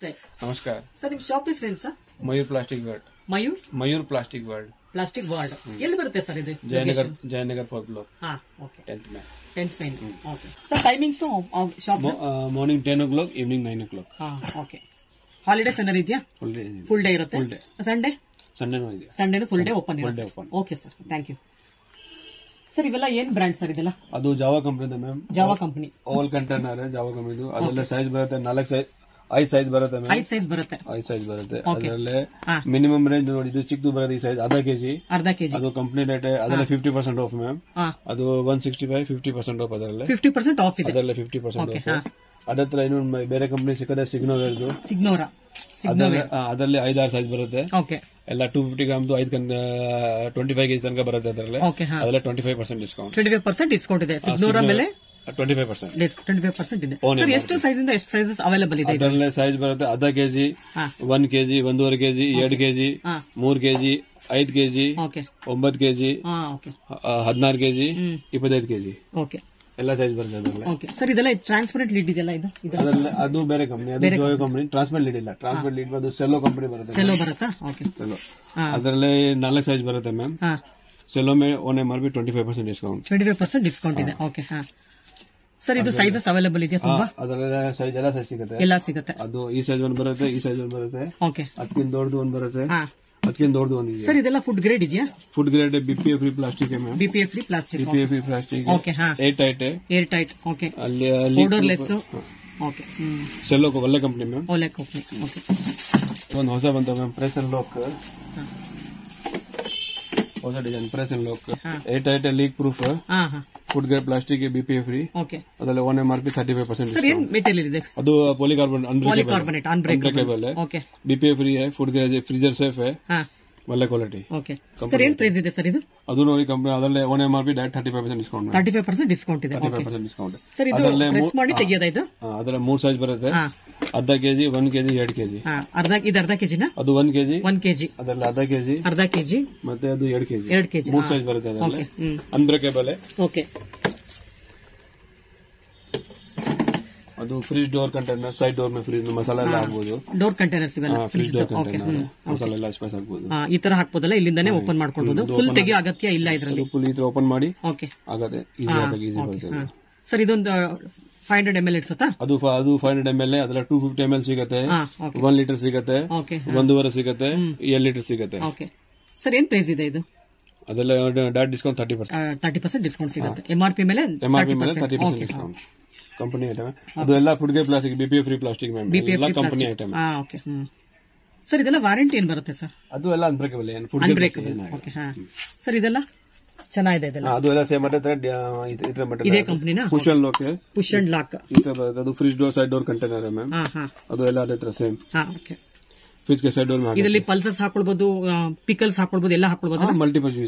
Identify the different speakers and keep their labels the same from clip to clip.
Speaker 1: ನಮಸ್ಕಾರ
Speaker 2: ಸರ್, ನಿಮ್ ಶಾಪ್ ಹೆಸರೇನು sir?
Speaker 1: Mayur plastic world. Mayur plastic world.
Speaker 2: Plastic world ಎಲ್ಲಿ ಬರುತ್ತೆ ಸರ್ ಇದು?
Speaker 1: Jayanagar 4th floor.
Speaker 2: Okay.
Speaker 1: 10th May.
Speaker 2: Okay sir, timings shop
Speaker 1: morning 10 o'clock, evening 9 o'clock.
Speaker 2: Okay. Holidays ಏನಾರು ಇದೆಯಾ? Full day ಇರುತ್ತೆ. ಸಂಡೇನೂ ಫುಲ್ ಡೇ ಓಪನ್ ಇರುತ್ತೆ. Okay sir, thank you sir. ಇವೆಲ್ಲ ಏನ್ ಬ್ರ್ಯಾಂಡ್ ಸರ್ ಇದೆಲ್ಲ?
Speaker 1: ಅದು Java company ma'am.
Speaker 2: Java company
Speaker 1: all container Java ಕಂಪನಿದು. ಅದೆಲ್ಲ ಸೈಜ್ ಬರುತ್ತೆ 4 ಸೈಜ್ 5 ಸೈಜ್ ಬರುತ್ತೆ ಮ್ಯಾಮ್.
Speaker 2: 5 ಸೈಜ್ ಬರುತ್ತೆ.
Speaker 1: ಅದರಲ್ಲೇ ಮಿನಿಮಮ್ ರೇಂಜ್ ನೋಡಿ, ಇದು ಚಿಕ್ಕದು ಬರುತ್ತೆ ಈ ಸೈಜ್ ಅರ್ಧ ಕೆಜಿ. ಅದು ಕಂಪನಿ ರೇಟ್. ಅದೆಲ್ಲ 50% ಆಫ್ ಮ್ಯಾಮ್. ಅದು 165 50% ಆಫ್. ಅದರಲ್ಲಿ
Speaker 2: 50% ಆಫ್ ಇದೆ.
Speaker 1: ಅದೆಲ್ಲ 50% ಆಫ್. ಅದತ್ರ ಇನ್ನೊಂದು ಬೇರೆ ಕಂಪನಿ ಸಿಕ್ಕದೆ
Speaker 2: ಸಿಗ್ನೋರಾ.
Speaker 1: ಅದರಲ್ಲಿ 5-6 ಸೈಜ್ ಬರುತ್ತೆ. ಎಲ್ಲ 250 ಗ್ರಾಮ್ 25 ಕೆಜಿ ತನಕ ಬರುತ್ತೆ. ಅದರಲ್ಲಿ ಅದೆಲ್ಲ 25% ಡಿಸ್ಕೌಂಟ್.
Speaker 2: 25% ಡಿಸ್ಕೌಂಟ್ ಇದೆ ಸಿಗ್ನೋರಾ ಮೇಲೆ.
Speaker 1: 25%
Speaker 2: ಇದೆ. ಎಷ್ಟು ಸೈಜ್ ಇಂದ ಎಷ್ಟು ಸೈಜಸ್ ಅವೈಲೇಬಲ್ ಇದೆ?
Speaker 1: ಅದರಲ್ಲೇ ಸೈಜ್ ಬರುತ್ತೆ ಅರ್ಧ KG, 1 KG, 1.5 KG, 2 KG, 3 KG, 5 KG, 9 KG, 16 KG, 25 KG. ಎಲ್ಲ ಸೈಜ್ ಬರುತ್ತೆ ಅದರಲ್ಲಿ.
Speaker 2: ಸರ್, ಇದೆಲ್ಲ ಟ್ರಾನ್ಸ್ಪರೆಂಟ್ ಲೀಡ್ ಇದೆಯಲ್ಲ,
Speaker 1: ಅದು ಬೇರೆ ಕಂಪನಿ. ಅದು ಜೋಯೋ ಕಂಪನಿ. ಟ್ರಾನ್ಸ್ಪರೆಂಟ್ ಲೀಡ್ ಇಲ್ಲ. ಟ್ರಾನ್ಸ್ಪರೆಂಟ್ ಲೀಡ್ ಬಂದು ಸೆಲ್ಲೋ ಕಂಪನಿ ಬರುತ್ತೆ.
Speaker 2: ಸೆಲ್ಲೋ ಬರುತ್ತಾ?
Speaker 1: ಸೆಲ್ಲೋ. ಅದರಲ್ಲಿ 4 ಸೈಜ್ ಬರುತ್ತೆ ma'am. Cello May one MRP 25% discount. 25%
Speaker 2: discount ಇದೆ. ಓಕೆ. ಸರ್, ಇದು ಸೈಜಸ್ ಅವೈಲೇಬಲ್ ಇದೆಯಾ? ತುಂಬಾ
Speaker 1: ಅದರಲ್ಲಿ ಸೈಜ್ ಎಲ್ಲ ಸೈಜ್ ಸಿಗುತ್ತೆ.
Speaker 2: ಎಲ್ಲ ಸಿಗುತ್ತೆ.
Speaker 1: ಅದು ಈ ಸೈಜ್ ಒಂದು ಬರುತ್ತೆ, ಈ ಸೈಜ್ ಒಂದು ಬರುತ್ತೆ. ಅದಕ್ಕಿಂತ ದೊಡ್ಡದು ಒಂದು ಬರುತ್ತೆ, ಅದಕ್ಕಿಂತ ದೊಡ್ಡದು ಒಂದು ಇದೆ.
Speaker 2: ಸರ್, ಇದೆಲ್ಲ ಫುಡ್ ಗ್ರೇಡ್ ಇದೆಯಾ?
Speaker 1: Food grade BPA free plastic ma'am.
Speaker 2: BPA free plastic. Okay. Air tight. Okay. ಅಲ್ಲಿ ಓಡರ್ಲೆಸ್. ಓಕೆ.
Speaker 1: ಸೆಲ್ಲೋ ಒಳ್ಳೆ ಕಂಪನಿ ಮ್ಯಾಮ್.
Speaker 2: ಒಳ್ಳೆ ಕಂಪನಿ. ಓಕೆ.
Speaker 1: ಒಂದು ಹೊಸ ಬಂತ ಮ್ಯಾಮ್, ಪ್ರೆಸ್ ಅಂಡ್ ಲಾಕ್. ಹೊಸ design press and lock. Air tight, leak proof, food grade plastic, BPA free. ಅದರಲ್ಲಿ 1 MRP 35%.
Speaker 2: Sir, ಏನ್ material ಇದೆ?
Speaker 1: ಅದು ಪಾಲಿಕಾರ್ಬನೇಟ್ ಅನ್ಬ್ರೇಕೇಬಲ್. BPA ಫ್ರೀ है, ಫುಡ್ ಗ್ರೇಡ್, ಫ್ರೀಜರ್ ಸೇಫ್ है, ಒಳ್ಳೆ ಕ್ವಾಲಿಟಿ.
Speaker 2: ಓಕೆ. ಸರ್, ಏನ್ price ಇದೆ ಸರ್ ಇದು?
Speaker 1: ಅದು ನೋಡಿ ಕಂಪನಿ ಅದರಲ್ಲಿ 1 MRP 35% ಡಿಸ್ಕೌಂಟ್.
Speaker 2: 35% ಡಿಸ್ಕೌಂಟ್ ಇದೆ.
Speaker 1: 35% ಡಿಸ್ಕೌಂಟ್.
Speaker 2: ಸರ್, ಇದು ಪ್ರೆಸ್ ಮಾಡಿ ತೆಗೆಯೋದಾ ಇದು?
Speaker 1: ಅದರಲ್ಲಿ 3 ಸೈಜ್ ಬರುತ್ತೆ. ಅರ್ಧ ಕೆಜಿ, 1 ಕೆಜಿ, 2 ಕೆಜಿ.
Speaker 2: ಇದು ಅರ್ಧ ಕೆಜಿನ?
Speaker 1: ಅದು 1 ಕೆಜಿ.
Speaker 2: 1 ಕೆಜಿ.
Speaker 1: ಅದರಲ್ಲಿ ಅರ್ಧ ಕೆಜಿ ಮತ್ತೆ ಅದು 2 ಕೆಜಿ.
Speaker 2: 2 ಕೆಜಿ.
Speaker 1: 3 ಸೈಜ್ ಬರುತ್ತೆ ಅದರಲ್ಲಿ. ಅನ್ಬ್ರೇಕೇಬಲ್.
Speaker 2: ಓಕೆ.
Speaker 1: ಅದು fridge door container, side door ಮೇಲೆ ಫ್ರಿಜ್ ಮಸಾಲ ಎಲ್ಲ ಹಾಕಬಹುದು.
Speaker 2: ಡೋರ್ ಕಂಟೈನರ್ಸ್ ಇವೆಲ್ಲ
Speaker 1: ಫ್ರಿಜ್ ಡೋರ್ ಕಂಟೈನರ್ ಮಸಾಲ ಎಲ್ಲ ಸ್ಪೇಸ್ ಹಾಕಬಹುದು.
Speaker 2: ಈ ತರ ಹಾಕಬಹುದಲ್ಲ, ಇಲ್ಲಿಂದಾನೆ ಓಪನ್ ಮಾಡ್ಕೊಳ್ಬಹುದು. ಫುಲ್ ತೆಗಿಯೋ ಅಗತ್ಯ ಇಲ್ಲ ಇದರಲ್ಲಿ.
Speaker 1: ಫುಲ್ ಈ ತರ ಓಪನ್ ಮಾಡಿ ಆಗತ್ತೆ, ಈಜಿ ಬರುತ್ತೆ.
Speaker 2: ಸರ್, ಇದೊಂದು 500 ml ಇಡ್ಸತ್ತಾ?
Speaker 1: ಅದು 500 ml. ಅದರ 250 ml ಸಿಗುತ್ತೆ, 1 ಲೀಟರ್ ಸಿಗುತ್ತೆ, 1.5 ಸಿಗುತ್ತೆ, 2 ಲೀಟರ್ ಸಿಗುತ್ತೆ.
Speaker 2: ಓಕೆ. ಸರ್, ಏನ್ ಪ್ರೈಸ್ ಇದೆ ಇದು?
Speaker 1: ಅದೆಲ್ಲ ಡಾಟ್ ಡಿಸ್ಕೌಂಟ್
Speaker 2: 30% ಡಿಸ್ಕೌಂಟ್ ಸಿಗುತ್ತೆ. MRP ಮೇಲೆ
Speaker 1: 30% ಡಿಸ್ಕೌಂಟ್. ಕಂಪನಿ ಐಟಮ್ ಅದು ಎಲ್ಲ food grade plastic, BPA free plastic ma'am. ಎಲ್ಲ ಕಂಪನಿ ಐಟಮ್.
Speaker 2: ಓಕೆ. ಸರ್, ಇದೆಲ್ಲ ವಾರಂಟಿ ಏನ್ ಬರುತ್ತೆ ಸರ್?
Speaker 1: ಅದು ಎಲ್ಲ ಅನ್ಬ್ರೇಕಬಲ್.
Speaker 2: ಅನ್ಬ್ರೇಕಬಲ್. ಓಕೆ. ಸರ್, ಇದೆಲ್ಲ ಚೆನ್ನಾಗಿದೆ. ಇದೆಲ್ಲ
Speaker 1: ಅದು ಎಲ್ಲ ಸೇಮ್
Speaker 2: ಇದೇ ಕಂಪನಿನ?
Speaker 1: Push and lock.
Speaker 2: Push and lock.
Speaker 1: ಅದು fridge door, side door container ma'am. ಅದು ಎಲ್ಲ ಅದೇ ತರ ಸೇಮ್.
Speaker 2: ಓಕೆ.
Speaker 1: ಫ್ರಿಜ್ ಗೆ ಸೈಡ್ ಡೋರ್.
Speaker 2: ಇದರಲ್ಲಿ ಪಲ್ಸಸ್ ಹಾಕೊಳ್ಬಹುದು, ಪಿಕಲ್ಸ್ ಹಾಕೊಳ್ಬಹುದು, ಎಲ್ಲ ಹಾಕೊಳ್ಬಹುದು.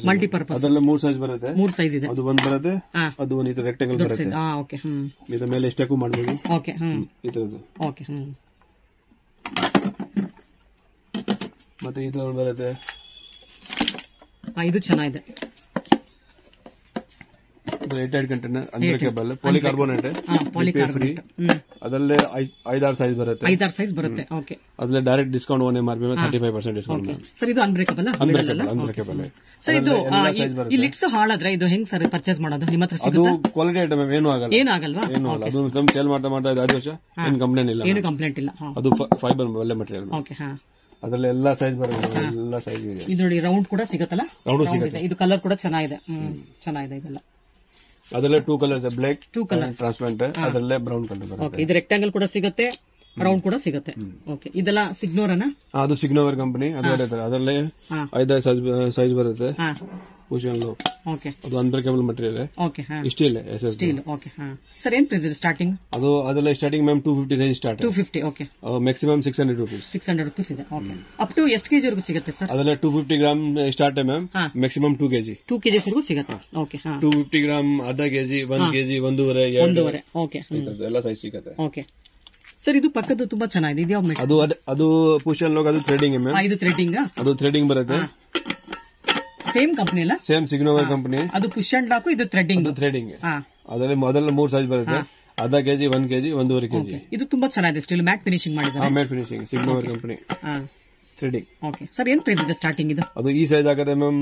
Speaker 2: ಮಲ್ಟಿಪರ್ಪಸ್.
Speaker 1: ಅದರಲ್ಲಿ 3 ಸೈಜ್ ಬರುತ್ತೆ.
Speaker 2: 3 ಸೈಜ್ ಇದೆ.
Speaker 1: ಅದು ಒಂದು ಬರುತ್ತೆ, ಅದು ಒಂದು ಇದು ರೆಕ್ಟಾಂಗಲ್ ಬರುತ್ತೆ.
Speaker 2: ಓಕೆ.
Speaker 1: ಇದರ ಮೇಲೆ ಸ್ಟೆಕ್ ಮಾಡಬಹುದು.
Speaker 2: ಓಕೆ.
Speaker 1: ಈ ತರದ್ದು.
Speaker 2: ಓಕೆ.
Speaker 1: ಮತ್ತೆ ಈ ತರ ಬರುತ್ತೆ.
Speaker 2: ಇದು ಚೆನ್ನಾಗಿದೆ.
Speaker 1: Airtight container, unbreakable, polycarbonate, free. ಅದರಲ್ಲೇ 5-6 ಸೈಜ್ ಬರುತ್ತೆ.
Speaker 2: 5-6 ಸೈಜ್ ಬರುತ್ತೆ. ಓಕೆ.
Speaker 1: ಅದರಲ್ಲಿ direct discount 1 MRP 35% discount.
Speaker 2: Sir, ಇದು ಅನ್ಬ್ರೇಕಬಲ್.
Speaker 1: ಅನ್ಬ್ರೇಕಬಲ್.
Speaker 2: ಸರ್, ಇದು ಈ ಲಿಡ್ಸ್ ಹಾಳಾದ್ರೆ ಇದು ಹೆಂಗ್ ಸರ್ ಪರ್ಚೇಸ್ ಮಾಡೋದು? ನಿಮ್ಮ ಹತ್ರ
Speaker 1: ಅದು ಕ್ವಾಲಿಟಿ ಐಟಮ್ ಏನು ಆಗಲ್ಲ.
Speaker 2: ಏನಾಗಲ್ವಾ?
Speaker 1: ಏನು ಆಗಲ್ಲ. ಅದು ನಮ್ ಸೇಲ್ ಮಾಡ್ತಾ 5 ವರ್ಷ ಏನು ಕಂಪ್ಲೇಂಟ್ ಇಲ್ಲ.
Speaker 2: ಏನು ಕಂಪ್ಲೇಂಟ್ ಇಲ್ಲ.
Speaker 1: ಅದು ಫೈಬರ್ ಒಳ್ಳೆ ಮೆಟೀರಿಯಲ್.
Speaker 2: ಓಕೆ.
Speaker 1: ಅದರಲ್ಲಿ ಎಲ್ಲ ಸೈಜ್ ಬರುತ್ತೆ. ಎಲ್ಲ ಸೈಜ್ ಇದೆ.
Speaker 2: ಇದು ನೋಡಿ, ರೌಂಡ್ ಕೂಡ ಸಿಗುತ್ತಲ್ಲ?
Speaker 1: ರೌಂಡ್ ಸಿಗುತ್ತೆ.
Speaker 2: ಇದು ಕಲರ್ ಕೂಡ ಚೆನ್ನಾಗಿದೆ. ಚೆನ್ನಾಗಿದೆ ಇದೆಲ್ಲ.
Speaker 1: ಅದರಲ್ಲೇ 2 ಕಲರ್ಸ್, ಬ್ಲಾಕ್, ಟ್ರಾನ್ಸ್ಪರೆಂಟ್. ಅದರಲ್ಲೇ ಬ್ರೌನ್ ಕಲರ್ ಬರುತ್ತೆ.
Speaker 2: ಇದು ರೆಕ್ಟಾಂಗಲ್ ಕೂಡ ಸಿಗುತ್ತೆ, ರೌಂಡ್ ಕೂಡ ಸಿಗುತ್ತೆ. ಓಕೆ. ಇದೆಲ್ಲ ಸಿಗ್ನೋರನ? ಅದು
Speaker 1: ಸಿಗ್ನೋವರ್ ಕಂಪನಿ. ಅದು ಅದರಲ್ಲೇ 5 ಸೈಜ್ ಬರುತ್ತೆ.
Speaker 2: ಓಕೆ.
Speaker 1: ಅದು unbreakable material.
Speaker 2: Okay.
Speaker 1: Steel.
Speaker 2: Okay. Sir, ಏನ್ ಪ್ರೈಸ್ ಇದೆ ಸ್ಟಾರ್ಟಿಂಗ್?
Speaker 1: ಅದು ಅದೆಲ್ಲ starting ma'am 250 range start.
Speaker 2: 250. Okay.
Speaker 1: Maximum 600 rupees.
Speaker 2: 600 rupees ಇದೆ. ಓಕೆ. ಅಪ್ ಟು ಎಷ್ಟು ಕೆಜಿ ವರೆಗೂ ಸಿಗುತ್ತೆ ಸರ್?
Speaker 1: ಅದೆಲ್ಲ 250 gram start ma'am. Maximum 2 KG.
Speaker 2: 2 KG ವರೆಗೂ ಸಿಗುತ್ತೆ. ಓಕೆ.
Speaker 1: 250 ಗ್ರಾಮ್, ಅರ್ಧ ಕೆಜಿ, 1 ಕೆಜಿ, 1.5.
Speaker 2: ಓಕೆ.
Speaker 1: ಎಲ್ಲ ಸೈಜ್ ಸಿಗುತ್ತೆ.
Speaker 2: ಓಕೆ. ಸರ್, ಇದು ಪಕ್ಕದ್ದು ತುಂಬಾ ಚೆನ್ನಾಗಿದೆ. ಇದು
Speaker 1: ಅದು ಪುಷ್ ಅಂಡ್ ಲಾಕ್. ಅದು ಥ್ರೆಡಿಂಗ್ ಮ್ಯಾಮ್.
Speaker 2: ಇದು ಥ್ರೆಡಿಂಗ್.
Speaker 1: ಅದು ಥ್ರೆಡಿಂಗ್ ಬರುತ್ತೆ.
Speaker 2: ಸೇಮ್ ಕಂಪನಿ ಅಲ್ಲ? Same
Speaker 1: Signoraware company.
Speaker 2: ಅದು ಪುಷ್ ಅಂಡ್ ಲಾಕ್, ಇದು ಥ್ರೆಡಿಂಗ್.
Speaker 1: ಅದರಲ್ಲಿ ಮೊದಲ 3 ಸೈಜ್ ಬರುತ್ತೆ. ಅರ್ಧ ಕೆಜಿ 1 ಕೆಜಿ 1.5 ಕೆಜಿ.
Speaker 2: ಇದು ತುಂಬಾ ಚೆನ್ನಾಗಿದೆ, ಸ್ಟಿಲ್ ಮ್ಯಾಟ್ ಫಿನಿಶಿಂಗ್ ಮಾಡಿದ್ದಾರೆ.
Speaker 1: Matt finishing Signoraware company threading.
Speaker 2: Okay sir, ಏನ್ ಪ್ರೈಸ್ ಇದೆ ಸ್ಟಾರ್ಟಿಂಗ್ ಇದು?
Speaker 1: ಅದು ಈ ಸೈಜ್ ಆಗುತ್ತೆ ಮ್ಯಾಮ್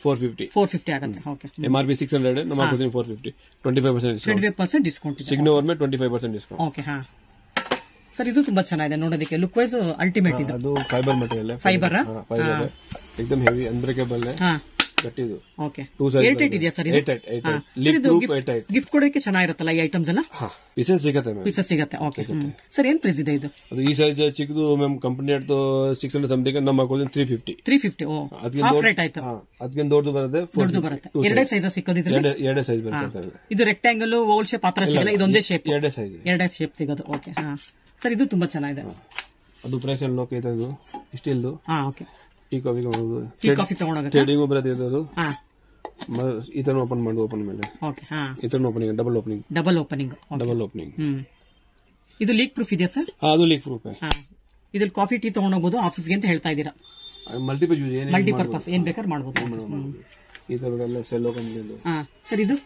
Speaker 1: 450 ಆಗುತ್ತೆ.
Speaker 2: ಓಕೆ,
Speaker 1: MRP 600, ನಮ್ಮ ಕೊಡ್ತೀನಿ 450, 25%
Speaker 2: ಡಿಸ್ಕೌಂಟ್.
Speaker 1: ಸಿಗ್ನೋರ್ ಮೇಲೆ 25% ಡಿಸ್ಕೌಂಟ್.
Speaker 2: ಓಕೆ, ಹಾ ಸರ್, ಇದು ತುಂಬಾ ಚೆನ್ನಾಗಿದೆ ನೋಡೋದಕ್ಕೆ, ಲುಕ್ ವೈಸ್ ಅಲ್ಟಿಮೇಟ್ ಇದು.
Speaker 1: ಅದು ಫೈಬರ್ ಮಟೀರಿಯಲ್, ಫೈಬರ್ एकदम ಹೆವಿ ಅನ್ಬ್ರೇಕಬಲ್ ಗಟ್ಟಿದು.
Speaker 2: ಓಕೆ, ಏರ್ಟೈಟ್ ಇದೆಯಾ ಸರ್? ಗಿಫ್ಟ್ ಕೊಡೋಕೆ ಚೆನ್ನಾಗಿರುತ್ತಲ್ಲ ಈ ಐಟಮ್ಸ್ ಎಲ್ಲ?
Speaker 1: ಪೀಸಸ್
Speaker 2: ಸಿಗುತ್ತೆ. ಓಕೆ ಸರ್, ಏನ್ ಪ್ರೈಸ್ ಇದೆ ಇದು?
Speaker 1: ಅದು ಈ ಸೈಜ್ ಚಿಕ್ಕದು ಮ್ಯಾಮ್, ಕಂಪನಿ 600 ಸಮಥಿಂಗ್, ನಮ್ಮ ಹಾಕೋದು 350.
Speaker 2: ಹಾಫ್ ರೇಟ್ ಆಯ್ತು.
Speaker 1: ಅದಕ್ಕೆ ದೊಡ್ಡದು ಬರುತ್ತೆ,
Speaker 2: ಎರಡೇ ಸೈಜ್ ಸಿಕ್ಕೋದಿದ್ರೆ?
Speaker 1: ಎರಡೇ ಸೈಜ್ ಬರುತ್ತೆ.
Speaker 2: ಇದು ರೆಕ್ಟಾಂಗಲ್, ಓವಲ್ ಶೇಪ್ ಆತರ ಸಿಗಲ್ಲ, ಇದೊಂದೇ ಶೇಪ್,
Speaker 1: ಎರಡೇ
Speaker 2: ಶೇಪ್ ಸಿಗೋದು. ಓಕೆ, ಹಾ ಸರ್, ಇದು ತುಂಬಾ ಚೆನ್ನಾಗಿದೆ.
Speaker 1: ಅದು ಪ್ರೈಸ್ ಲೋಕ ಇದೆ, ಅದು ಸ್ಟೀಲ್ದು.
Speaker 2: ಓಕೆ,
Speaker 1: ಟೀ ಕಾಫಿ
Speaker 2: ತಗೊಂಡೋಗುತ್ತೆ,
Speaker 1: ಟ್ರೇಡಿಂಗ್ ಬರುತ್ತೆ ಇದು. ಈ ತರ ಓಪನ್ ಮಾಡಿ, ಓಪನ್ ಮೇಲೆ ಈ ತರ ಓಪನಿಂಗ್, ಡಬಲ್ ಓಪನಿಂಗ್.
Speaker 2: ಇದು ಲೀಕ್ ಪ್ರೂಫ್ ಇದೆಯಾ ಸರ್?
Speaker 1: ಅದು ಲೀಕ್ ಪ್ರೂಫ್.
Speaker 2: ಇದ್ರಲ್ಲಿ ಕಾಫಿ ಟೀ ತಗೊಂಡೋಗ್ಬೋದು ಆಫೀಸ್ಗೆ ಅಂತ ಹೇಳ್ತಾ ಇದ್ದೀರಾ? ಮಲ್ಟಿಪರ್ಪಸ್ ಏನ್ ಬೇಕಾದ್ರೆ ಮಾಡಬಹುದು.
Speaker 1: ಈ ತರ ಸೆಲ್ಲೋ ಕಂಪ್ನಿ
Speaker 2: ಸರ್, ಇದು